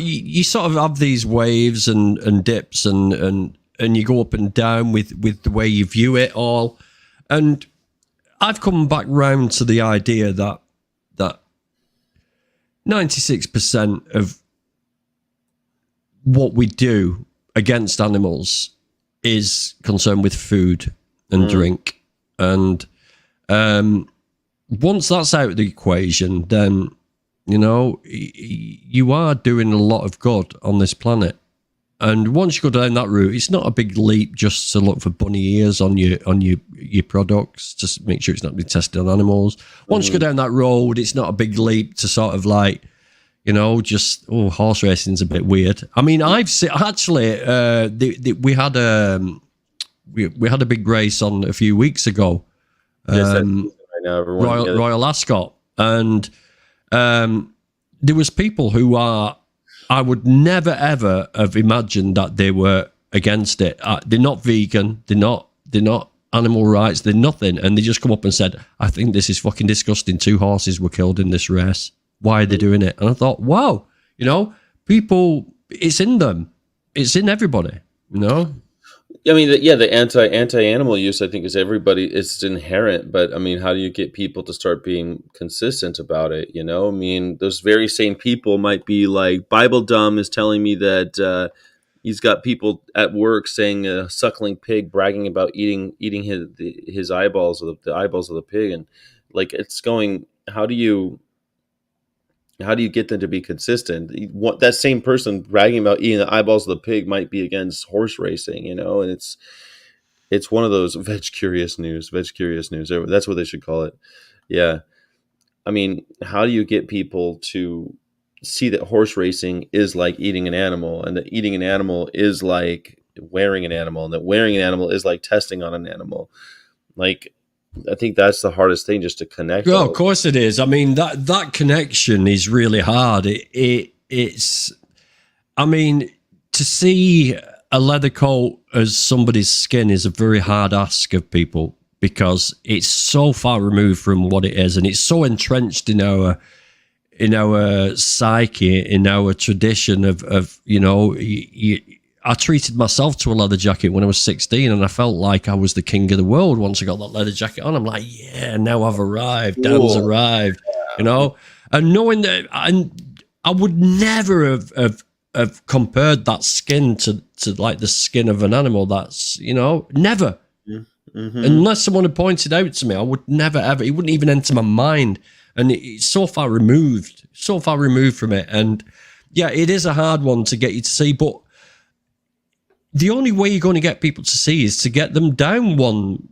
You sort of have these waves and dips and you go up and down with the way you view it all. And I've come back round to the idea that 96% of what we do against animals is concerned with food and drink. And once that's out of the equation, then, you are doing a lot of good on this planet. And once you go down that route, it's not a big leap just to look for bunny ears on your products, just make sure it's not been tested on animals. Once you go down that road, it's not a big leap to sort of like, horse racing's a bit weird. I mean, I've seen actually we had a big race on a few weeks ago, Royal Ascot, and there was people who I would never ever have imagined that they were against it. They're not vegan. They're not animal rights. They're nothing. And they just come up and said, "I think this is fucking disgusting. 2 horses were killed in this race. Why are they doing it?" And I thought, wow, people, it's in them. It's in everybody, I mean, the anti-animal use, I think, is everybody. It's inherent, but I mean, how do you get people to start being consistent about it? I mean, those very same people might be like, Bible Dumb is telling me that he's got people at work saying a suckling pig bragging about eating his eyeballs, or the eyeballs of the pig, and like it's going. How do you get them to be consistent? That same person bragging about eating the eyeballs of the pig might be against horse racing, and it's one of those veg curious news. That's what they should call it. Yeah. I mean, how do you get people to see that horse racing is like eating an animal, and that eating an animal is like wearing an animal, and that wearing an animal is like testing on an animal? Like, I think that's the hardest thing, just to connect. Well, of course it is. I mean, that connection is really hard. It's, I mean, to see a leather coat as somebody's skin is a very hard ask of people, because it's so far removed from what it is, and it's so entrenched in our psyche, in our tradition of I treated myself to a leather jacket when I was 16, and I felt like I was the king of the world once I got that leather jacket on. I'm like, yeah, now I've arrived. Dan's arrived, And knowing that, I would never have compared that skin to like the skin of an animal. That's, never. Mm-hmm. Unless someone had pointed out to me, I would never ever. It wouldn't even enter my mind. And it's so far removed from it. And yeah, it is a hard one to get you to see, but the only way you're going to get people to see is to get them down one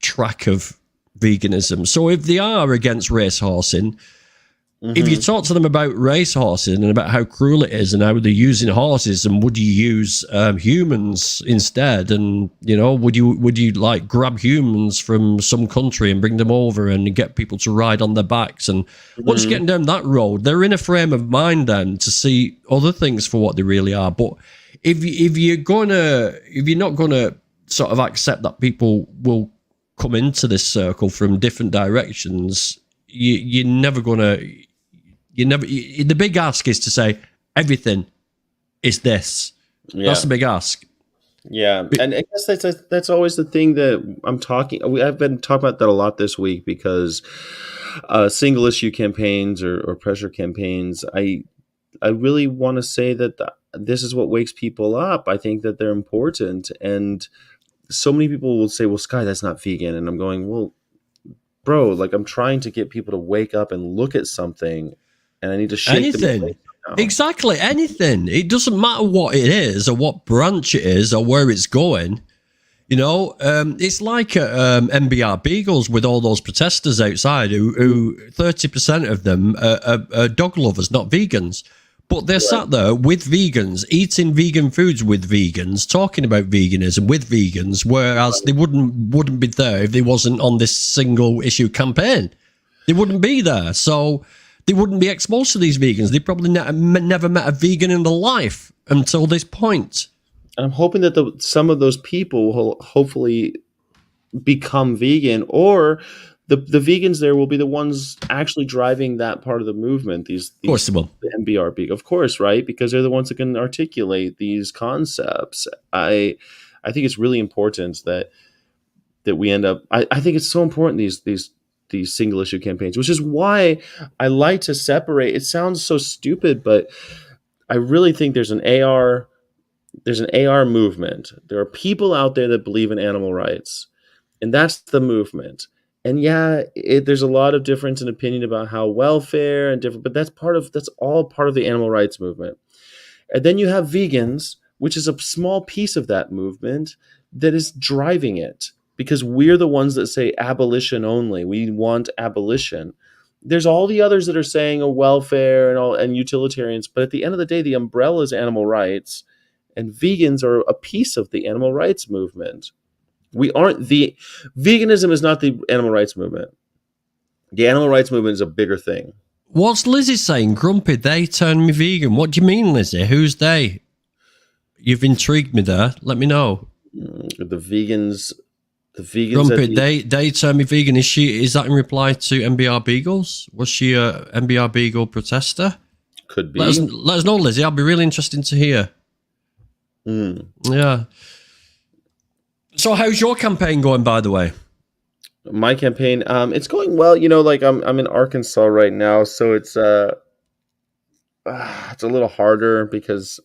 track of veganism. So if they are against racehorsing, if you talk to them about racehorsing and about how cruel it is and how they're using horses, and would you use humans instead, and would you like grab humans from some country and bring them over and get people to ride on their backs, and once you're getting down that road, they're in a frame of mind then to see other things for what they really are. But if you're not gonna sort of accept that people will come into this circle from different directions, you're never gonna. The big ask is to say everything is this. Yeah. That's the big ask. Yeah, and I guess that's always the thing that I've been talking about that a lot this week, because single issue campaigns or pressure campaigns, I really want to say that this is what wakes people up. I think that they're important, and so many people will say, "Well, Sky, that's not vegan," and I'm going, "Well, bro, like I'm trying to get people to wake up and look at something." And I need to shake anything. Exactly, anything. It doesn't matter what it is or what branch it is or where it's going. You know, it's like MBR Beagles with all those protesters outside who 30% of them are dog lovers, not vegans. But they're sat there with vegans, eating vegan foods with vegans, talking about veganism with vegans, whereas they wouldn't be there if they wasn't on this single issue campaign. They wouldn't be there. So they wouldn't be exposed to these vegans. They probably never met a vegan in their life until this point. I'm hoping that some of those people will hopefully become vegan, or the vegans there will be the ones actually driving that part of the movement. These Of course they will. The MBR, of course, right? Because they're the ones that can articulate these concepts. I think it's really important that we end up. I think it's so important these single issue campaigns, which is why I like to separate. It sounds so stupid, but I really think there's an AR movement. There are people out there that believe in animal rights, and that's the movement. And yeah, there's a lot of difference in opinion about how welfare and different, but that's all part of the animal rights movement. And then you have vegans, which is a small piece of that movement that is driving it, because we're the ones that say abolition only. We want abolition. There's all the others that are saying welfare and utilitarians, but at the end of the day, the umbrella is animal rights, and vegans are a piece of the animal rights movement. Veganism is not the animal rights movement. The animal rights movement is a bigger thing. What's Lizzie saying? Grumpy, they turned me vegan. What do you mean, Lizzie? Who's they? You've intrigued me there. Let me know. The vegans. Grumpy, they turned me vegan. Is that in reply to MBR Beagles? Was she a MBR Beagle protester? Could be. Let us know, Lizzie. I'll be really interested to hear. Yeah. So how's your campaign going, by the way? My campaign, it's going well. You know, like I'm in Arkansas right now, so it's a little harder because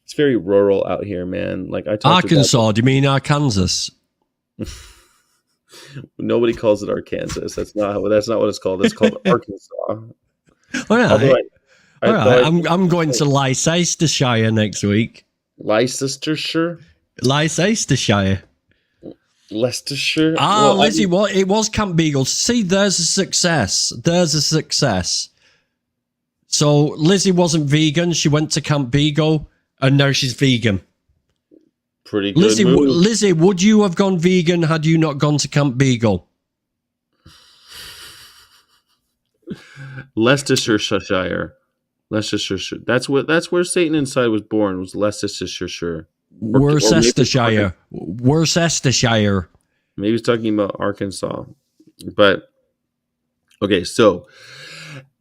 it's very rural out here, man. Like Arkansas, do you mean Arkansas? Nobody calls it Arkansas. That's not what it's called. It's called Arkansas. All right. I'm going to Leicestershire next week. Leicestershire. Leicestershire. Leicestershire. Lizzie, it was Camp Beagle. See, there's a success. So Lizzie wasn't vegan. She went to Camp Beagle, and now she's vegan. Pretty good. Lizzie, would you have gone vegan had you not gone to Camp Beagle? Leicestershire. That's where Satan Inside was born. Was Leicestershire. Worcestershire. Maybe he's talking about Arkansas. But okay, so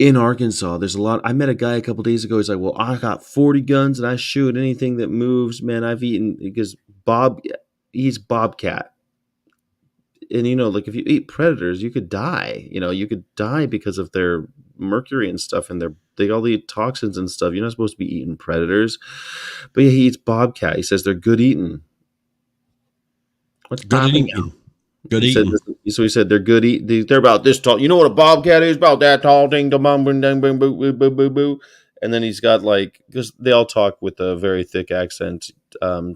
in Arkansas, there's a lot. I met a guy a couple days ago. He's like, "Well, I got 40 guns and I shoot anything that moves." Man, I've eaten because he's bobcat. And you know, like if you eat predators, you could die. You know, you could die because of their mercury and stuff, and they all eat toxins and stuff. You're not supposed to be eating predators. But yeah, he eats bobcat. He says they're good eating. What's good eating? Good eating. So he said they're good eating. They're about this tall. You know what a bobcat is? About that tall. Ding, dong, bong, boom, ding, boom, boo, boo, boo, boo, boo. And then he's got because they all talk with a very thick accent. So I'm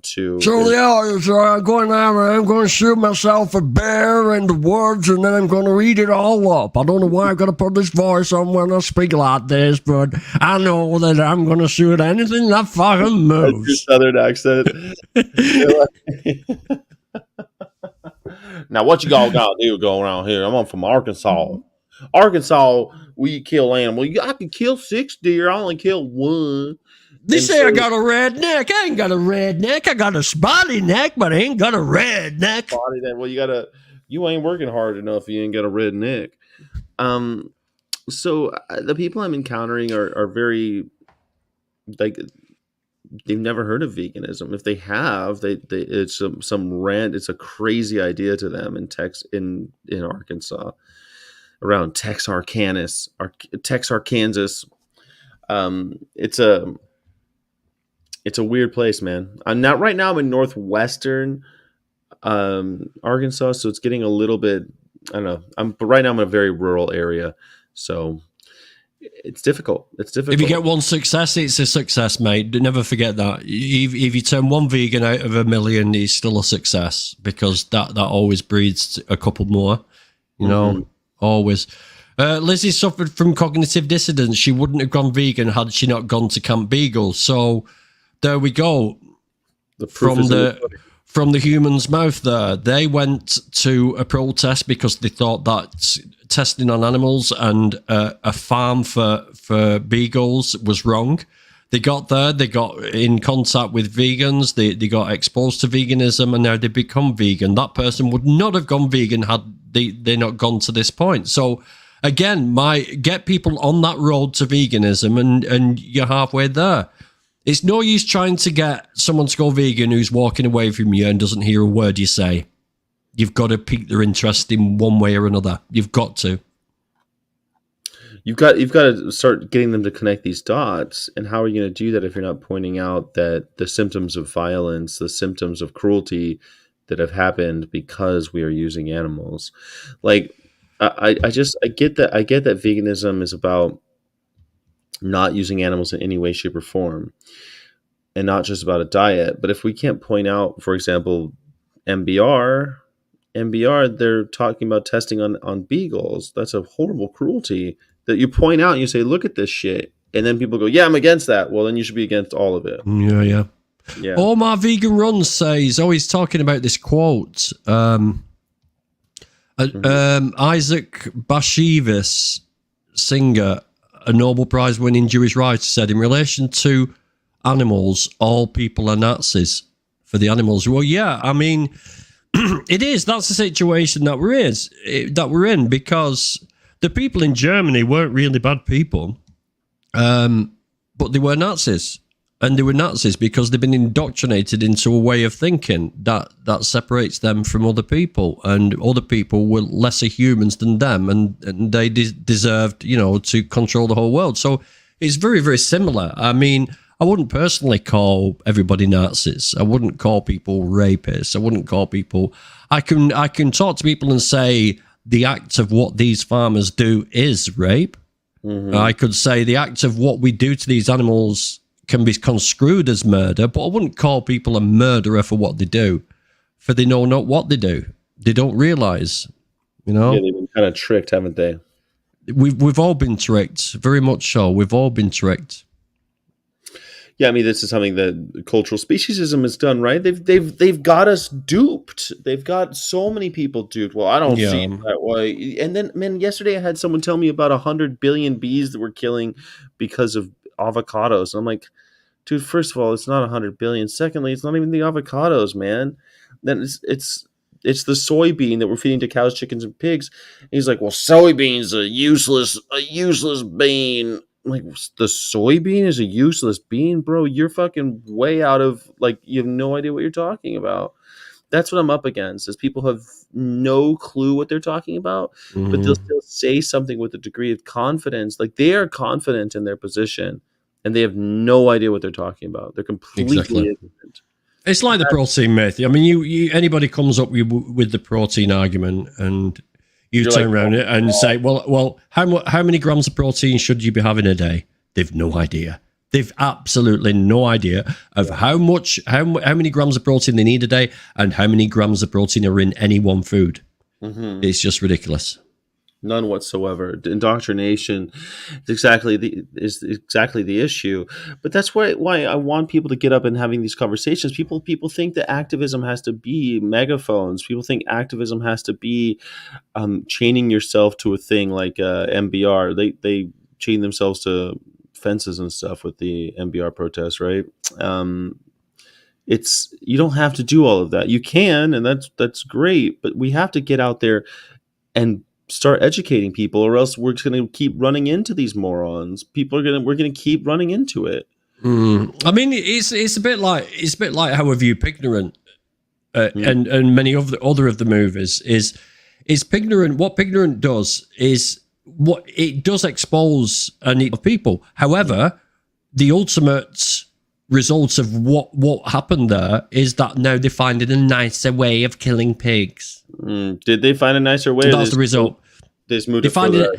going to shoot myself a bear in the woods, and then I'm going to eat it all up. I don't know why I've got to put this voice on when I speak like this, but I know that I'm going to shoot anything that fucking moves. That's your southern accent. Now, what you all got to do going around here? I'm from Arkansas. Arkansas, we kill animals. I can kill 6 deer. I only kill 1. They say I got a red neck. I ain't got a red neck. I got a spotty neck, but I ain't got a red neck. Spotty neck. Well, you ain't working hard enough if you ain't got a red neck. So the people I'm encountering are very, like, they've never heard of veganism. If they have, it's some rant. It's a crazy idea to them in Arkansas, around Texarkana. It's a weird place, man. I'm in northwestern Arkansas, so it's getting a little bit. I don't know. But right now I'm in a very rural area, so It's difficult. It's difficult. If you get one success, it's a success, mate. Never forget that. If you turn one vegan out of 1 million, it's still a success, because that always breeds a couple more. You know, always. Lizzie suffered from cognitive dissonance. She wouldn't have gone vegan had she not gone to Camp Beagle. So there we go. From the human's mouth there. They went to a protest because they thought that testing on animals and a farm for beagles was wrong. They got there, they got in contact with vegans, they got exposed to veganism, and now they become vegan. That person would not have gone vegan had they not gone to this point. So again, get people on that road to veganism, and you're halfway there. It's no use trying to get someone to go vegan who's walking away from you and doesn't hear a word you say. You've got to pique their interest in one way or another. You've got to. You've got to start getting them to connect these dots. And how are you going to do that if you're not pointing out that the symptoms of violence, the symptoms of cruelty that have happened because we are using animals? Like, I get that veganism is about not using animals in any way, shape, or form, and not just about a diet. But if we can't point out, for example, MBR, they're talking about testing on beagles. That's a horrible cruelty that you point out and you say, look at this shit. And then people go, yeah, I'm against that. Well, then you should be against all of it. Yeah. Omar Vegan Runs says, he's talking about this quote. Isaac Bashevis, singer, a Nobel Prize winning Jewish writer, said, in relation to animals, all people are Nazis for the animals. Well, yeah, I mean, it is. That's the situation that we're in, because the people in Germany weren't really bad people, but they were Nazis. And they were Nazis because they've been indoctrinated into a way of thinking that separates them from other people, and other people were lesser humans than them, and they deserved, to control the whole world. So it's very, very similar. I mean, I wouldn't personally call everybody Nazis. I wouldn't call people rapists. I wouldn't call people... I can talk to people and say the act of what these farmers do is rape. Mm-hmm. I could say the act of what we do to these animals can be construed as murder, but I wouldn't call people a murderer for what they do, for they know not what they do. They don't realize, Yeah, they've been kind of tricked, haven't they? We've all been tricked, very much so. We've all been tricked. Yeah, I mean, this is something that cultural speciesism has done, right? They've got us duped. They've got so many people duped. Well, I don't see it that way. And then, man, yesterday I had someone tell me about 100 billion bees that we're killing because of avocados. And I'm like, dude, first of all, it's not 100 billion. Secondly, it's not even the avocados, man. Then it's the soybean that we're feeding to cows, chickens, and pigs. And he's like, well, soybean's a useless bean. I'm like, the soybean is a useless bean, bro. You're fucking way out of, you have no idea what you're talking about. That's what I'm up against, is people have no clue what they're talking about, but they'll still say something with a degree of confidence. Like, they are confident in their position, and they have no idea what they're talking about. They're completely ignorant. It's like the protein myth. I mean, you anybody comes up with the protein argument, and you turn around it and say, well, how many grams of protein should you be having a day? They've no idea. They've absolutely no idea of how many grams of protein they need a day, and how many grams of protein are in any one food. Mm-hmm. It's just ridiculous. None whatsoever. Indoctrination is exactly the issue. But that's why I want people to get up and having these conversations. People think that activism has to be megaphones. People think activism has to be chaining yourself to a thing like MBR. They chain themselves to fences and stuff with the MBR protests, right? You don't have to do all of that. You can, and that's great, but we have to get out there and start educating people, or else we're just going to keep running into these morons. We're going to keep running into it. I mean, it's a bit like how I view Pignorant and many of the other of the movies is Pignorant. What Pignorant does is what it does expose a need of people. However, the ultimate result of what happened there is that now they're finding a nicer way of killing pigs. Did they find a nicer way? That's the result. They find it.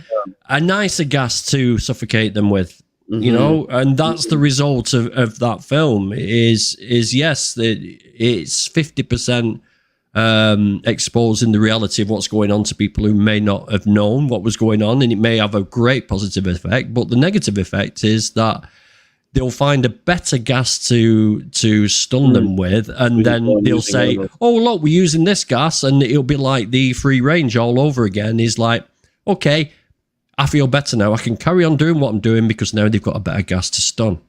a nicer gas to suffocate them with. Mm-hmm. You know, and that's the result of that film is yes, it's 50% exposing the reality of what's going on to people who may not have known what was going on, and it may have a great positive effect, but the negative effect is that they'll find a better gas to stun them with, and then they'll say, oh look, we're using this gas, and it'll be like the free range all over again. Is like, okay, I feel better now. I can carry on doing what I'm doing because now they've got a better gas to stun.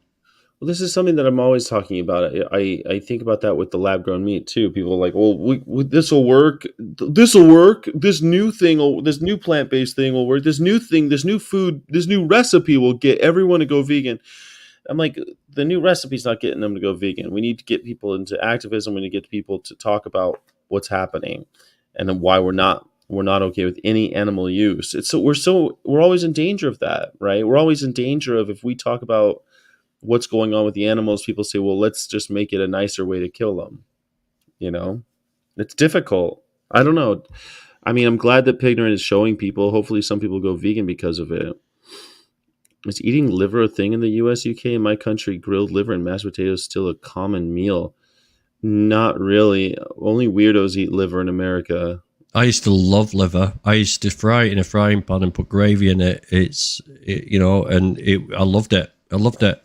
Well, this is something that I'm always talking about. I think about that with the lab-grown meat too. People are like, well, this will work. This will work. This new thing, this new plant-based thing will work. This new thing, this new food, this new recipe will get everyone to go vegan. I'm like, the new recipe's not getting them to go vegan. We need to get people into activism. We need to get people to talk about what's happening and then why we're not okay with any animal use. We're always in danger of that, right? We're always in danger of, if we talk about what's going on with the animals, people say, well, let's just make it a nicer way to kill them. You know, it's difficult. I don't know. I mean, I'm glad that Pignorant is showing people. Hopefully some people go vegan because of it. Is eating liver a thing in the US, UK? In my country, grilled liver and mashed potatoes still a common meal. Not really. Only weirdos eat liver in America. I used to love liver. I used to fry it in a frying pan and put gravy in it. I loved it. I loved it.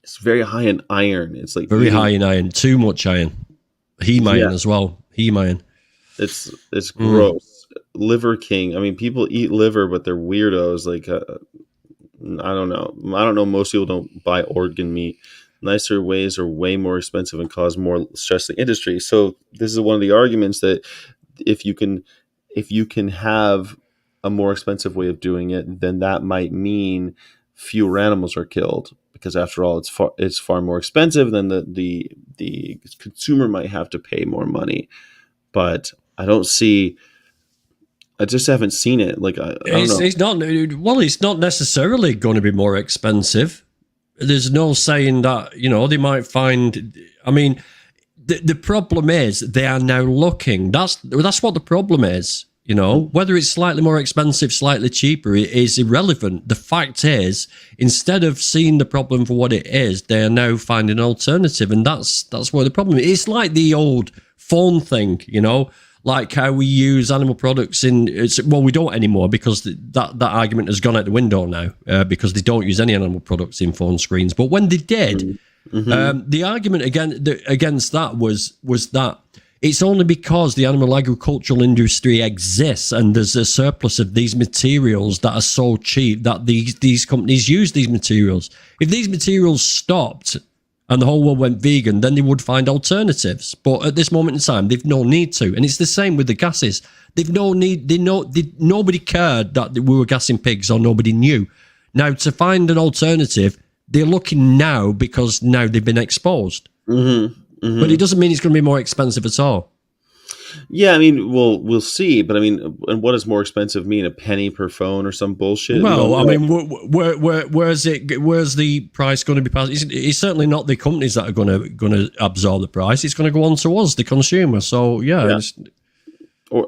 It's very high in iron. It's like very high in iron. Too much iron. Heme iron as well. Heme iron. It's gross. Liver king. I mean, people eat liver, but they're weirdos. Like, I don't know. Most people don't buy organ meat. Nicer ways are way more expensive and cause more stress to the industry. So this is one of the arguments that if you can have a more expensive way of doing it, then that might mean fewer animals are killed, because after all, it's far more expensive. Than the consumer might have to pay more money. But I just haven't seen it. Like, I don't know. It's not necessarily going to be more expensive. There's no saying that, they might find, I mean, the problem is they are now looking. That's what the problem is, whether it's slightly more expensive, slightly cheaper, it is irrelevant. The fact is, instead of seeing the problem for what it is, they are now finding an alternative. And that's where the problem is. It's like the old phone thing, like how we use animal products we don't anymore, because that argument has gone out the window now, because they don't use any animal products in phone screens. But when they did, the argument against that was that it's only because the animal agricultural industry exists and there's a surplus of these materials that are so cheap that these companies use these materials. If these materials stopped and the whole world went vegan, then they would find alternatives. But at this moment in time, they've no need to. And it's the same with the gases. Nobody cared that we were gassing pigs, or nobody knew. Now, to find an alternative, they're looking now because now they've been exposed. But it doesn't mean it's going to be more expensive at all. Yeah, I mean, we'll see. But I mean, and what does more expensive mean? A penny per phone or some bullshit? Well, I mean, where's the price going to be passed? It's certainly not the companies that are going to absorb the price. It's going to go on to us, the consumer. So yeah.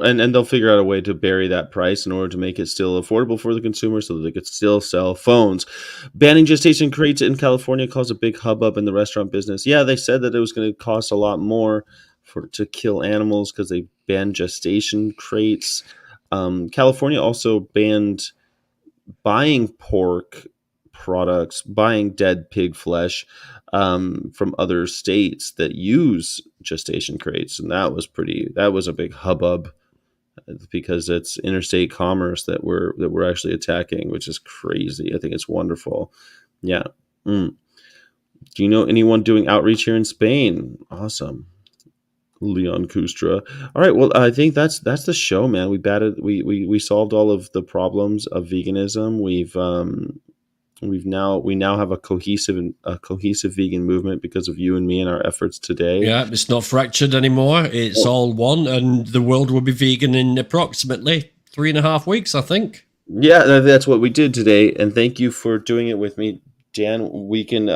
And they'll figure out a way to bury that price in order to make it still affordable for the consumer, so that they could still sell phones. Banning gestation crates in California caused a big hubbub in the restaurant business. Yeah, they said that it was going to cost a lot more to kill animals because they banned gestation crates. California also banned buying pork products, buying dead pig flesh from other states that use gestation crates, and that was a big hubbub, because it's interstate commerce that we're actually attacking, which is crazy. I think it's wonderful. Yeah. Do you know anyone doing outreach here in Spain? Awesome. Leon Kustra. All right, well, I think that's the show, man. We solved all of the problems of veganism. We now have a cohesive vegan movement because of you and me and our efforts today. Yeah, it's not fractured anymore. It's all one, and the world will be vegan in approximately 3.5 weeks, I think. Yeah, that's what we did today, and thank you for doing it with me, Dan, we can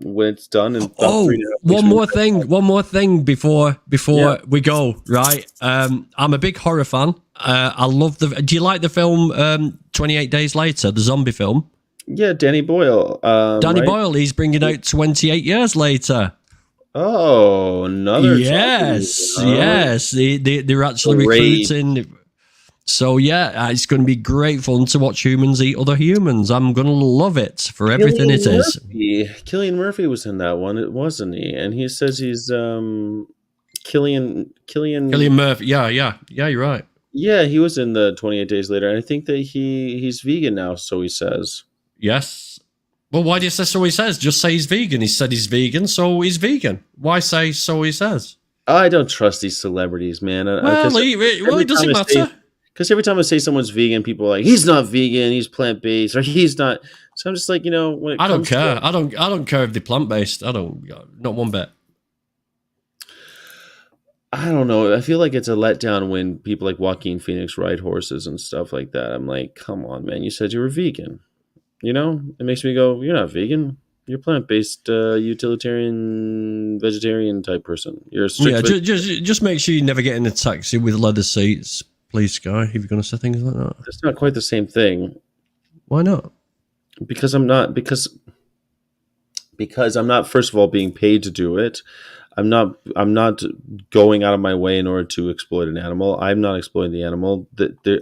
when it's done in about Oh, 3.5 weeks, one more thing before Yeah. we go. Right, I'm a big horror fan. I love the. Do you like the film 28 Days Later, the zombie film? Yeah, Danny Boyle. Danny right? Boyle, he's bringing out 28 years later. Oh, another. Yes, zombie, huh? yes, they're actually Great. recruiting. So yeah, it's going to be great fun to watch humans eat other humans. I'm going to love it for everything it is. Cillian Murphy was in that one, wasn't he? And he says he's Cillian. Cillian Murphy, yeah, you're right. Yeah, he was in the 28 Days Later. And I think that he's vegan now, so he says. Yes. Well, why do you say so he says? Just say he's vegan. He said he's vegan, so he's vegan. Why say so he says? I don't trust these celebrities, man. Well, it doesn't matter. Because every time I say someone's vegan, people are like, he's not vegan, he's plant-based, or he's not. So I'm just like, when it I don't comes care. to- I don't care if they're plant-based. Not one bit. I don't know. I feel like it's a letdown when people like Joaquin Phoenix ride horses and stuff like that. I'm like, come on, man. You said you were vegan. It makes me go, you're not vegan. You're a plant-based, utilitarian, vegetarian type person. You're a strict. Just make sure you never get in a taxi with leather seats, please, Sky. If you're going to say things like that, It's not quite the same thing. why not? Because I'm not. Because I'm not. First of all, being paid to do it. I'm not going out of my way in order to exploit an animal. I'm not exploiting the animal.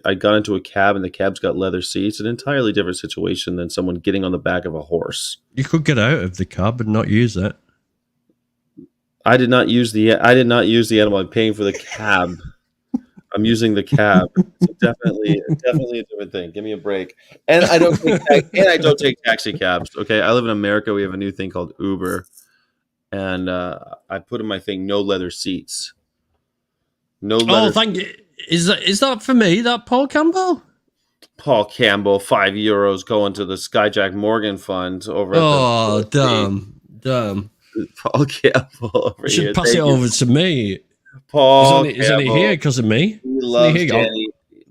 I got into a cab and the cab's got leather seats. An entirely different situation than someone getting on the back of a horse. You could get out of the cab and not use it. I did not use the animal. I'm paying for the cab. I'm using the cab. It's definitely a different thing. Give me a break. And I don't take taxi cabs. Okay, I live in America. We have a new thing called Uber. And I put in my thing, no leather seats. No leather. Oh, thank you. Is that for me? That Paul Campbell? Paul Campbell, €5 going to the Skyjack Morgan Fund over. Oh, damn. Paul Campbell over You should here. pass Thank it you. over to me. Paul He's only Campbell. here because of me. He loves Here you go. Danny.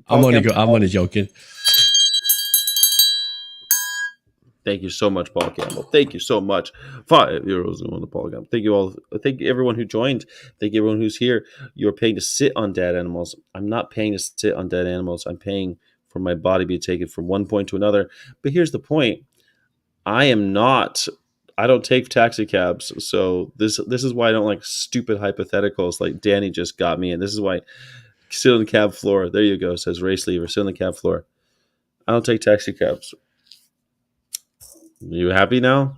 I'm Paul only Campbell. joking. Thank you so much, Paul Campbell. Thank you so much. €5 on the Paul Campbell. Thank you all. Thank everyone who joined. Thank everyone who's here. You're paying to sit on dead animals. I'm not paying to sit on dead animals. I'm paying for my body to be taken from one point to another. But here's the point. I don't take taxi cabs. So this is why I don't like stupid hypotheticals like Danny just got me. And this is why sit on the cab floor. There you go, says Race Lever. Sit on the cab floor. I don't take taxi cabs. You happy now?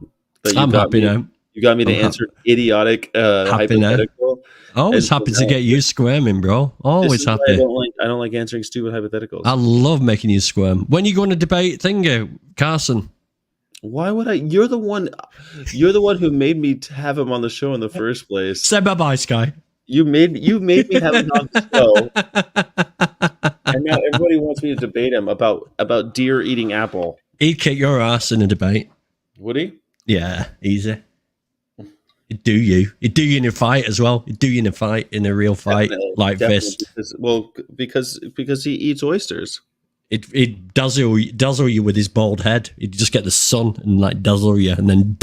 I'm happy now. You got me to I'm answer idiotic Happy now. hypothetical. Always And happy so to now- get you squirming, bro. This Always is why happy. I don't like answering stupid hypotheticals. I love making you squirm. When you going to debate Thingo, Carson? Why would I? You're the one who made me have him on the show in the first place. Say bye-bye, Sky. You made me have him on the show, and now everybody wants me to debate him about deer eating apple. He'd kick your ass in a debate. Would he? Yeah, easy. He'd do you. He'd do you in a fight as well. He'd do you in a fight, in a real fight, like this. Because he eats oysters. He'd dazzle you with his bald head. He'd just get the sun and like dazzle you, and then.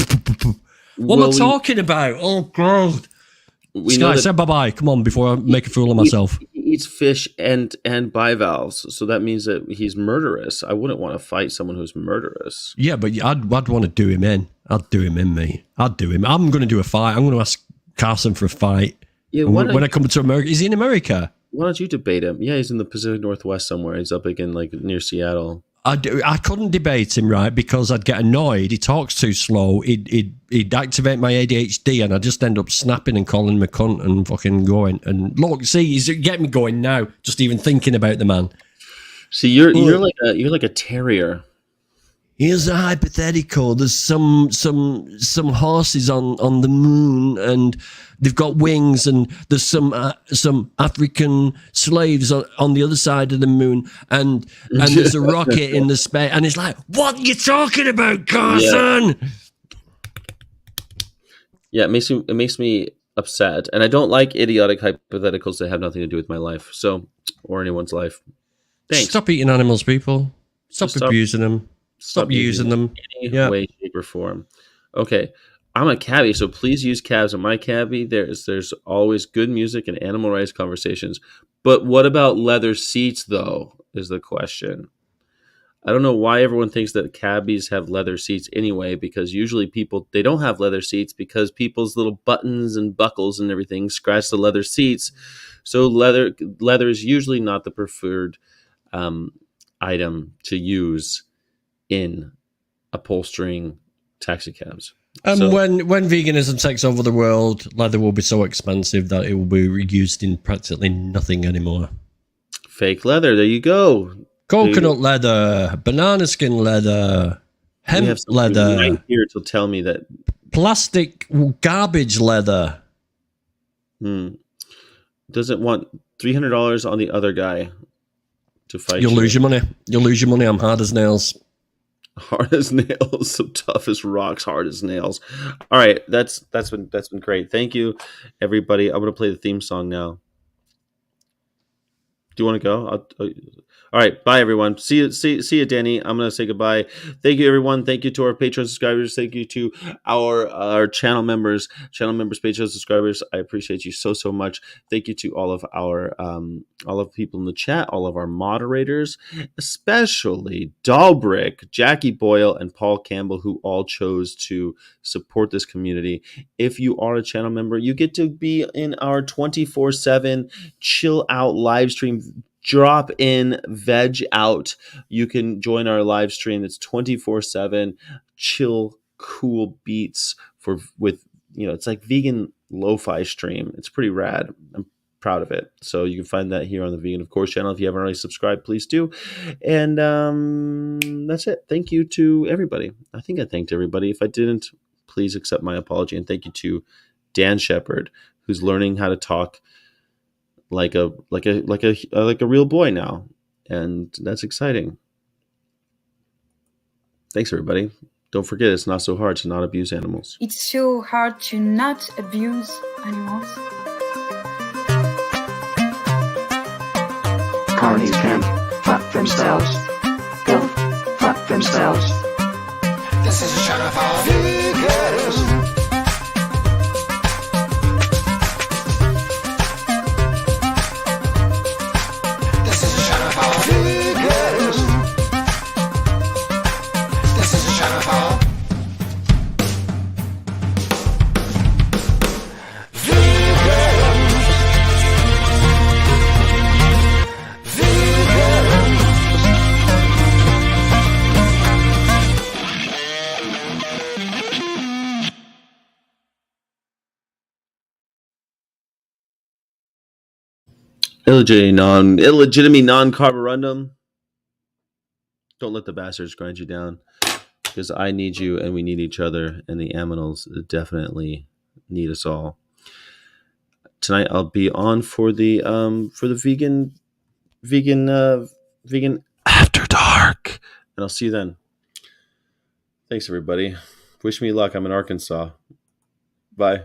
What am I talking about? Oh God! We Sky, say bye-bye. Come on, before I make a fool of myself. He eats fish and bivalves, so that means that he's murderous. I wouldn't want to fight someone who's murderous. Yeah, but I'd want to do him in. I'd do him in, me. I'd do him. I'm going to do a fight. I'm going to ask Carson for a fight. Yeah, when I come to America, is he in America? Why don't you debate him? Yeah, he's in the Pacific Northwest somewhere. He's up again, like near Seattle. I couldn't debate him, right, because I'd get annoyed. He talks too slow. He'd activate my ADHD, and I'd just end up snapping and calling him a cunt and fucking going. And look, see, he's getting me going now. Just even thinking about the man. See, you're like a terrier. Here's a hypothetical. There's some horses on the moon, and they've got wings, and there's some African slaves on the other side of the moon, and there's a rocket in the space, and it's like, what are you talking about, Carson? Yeah, it makes me upset, and I don't like idiotic hypotheticals that have nothing to do with my life, or anyone's life. Thanks. Stop eating animals, people. Stop Just abusing them. Stop using them. any Yeah. way, shape, or form. Okay. I'm a cabbie, so please use cabs on my cabbie. There's always good music and animal rights conversations. But what about leather seats, though, is the question. I don't know why everyone thinks that cabbies have leather seats anyway, because usually people, they don't have leather seats because people's little buttons and buckles and everything scratch the leather seats. So leather is usually not the preferred item to use in upholstering taxi cabs. And So- when veganism takes over the world, leather will be so expensive that it will be used in practically nothing anymore. Fake leather, there you go. Coconut leather, banana skin leather, We hemp have something leather, right here to tell me that plastic garbage leather. doesn't want $300 on the other guy to fight. You'll lose your money. You'll lose your money. I'm hard as nails. Hard as nails, so tough as rocks, hard as nails. All right, that's been great. Thank you, everybody. I'm gonna play the theme song now. Do you want to go? All right, bye everyone. See you, Danny. I'm gonna say goodbye. Thank you, everyone. Thank you to our Patreon subscribers. Thank you to our channel members, Patreon subscribers. I appreciate you so much. Thank you to all of our all of the people in the chat, all of our moderators, especially Dahlbrick, Jackie Boyle, and Paul Campbell, who all chose to support this community. If you are a channel member, you get to be in our 24/7 chill out live stream. Drop in, veg out. You can join our live stream. It's 24/7 chill, cool beats with it's like vegan lo-fi stream. It's pretty rad. I'm proud of it. So you can find that here on the Vegan of Course channel. If you haven't already subscribed, please do. And that's it. Thank you to everybody. I think I thanked everybody. If I didn't, please accept my apology. And thank you to Dan Shepard, who's learning how to talk like a real boy now, and that's exciting. Thanks, everybody. Don't forget, it's not so hard to not abuse animals. It's so hard to not abuse animals. Carnies can fuck themselves. Go fuck themselves. This is a shot of all vegans. This is a shot of all vegans. This is a shot of all Illegitimately non-carborundum. Don't let the bastards grind you down, because I need you and we need each other, and the animals definitely need us all. Tonight I'll be on for the vegan after dark, and I'll see you then. Thanks, everybody. Wish me luck. I'm in Arkansas. Bye.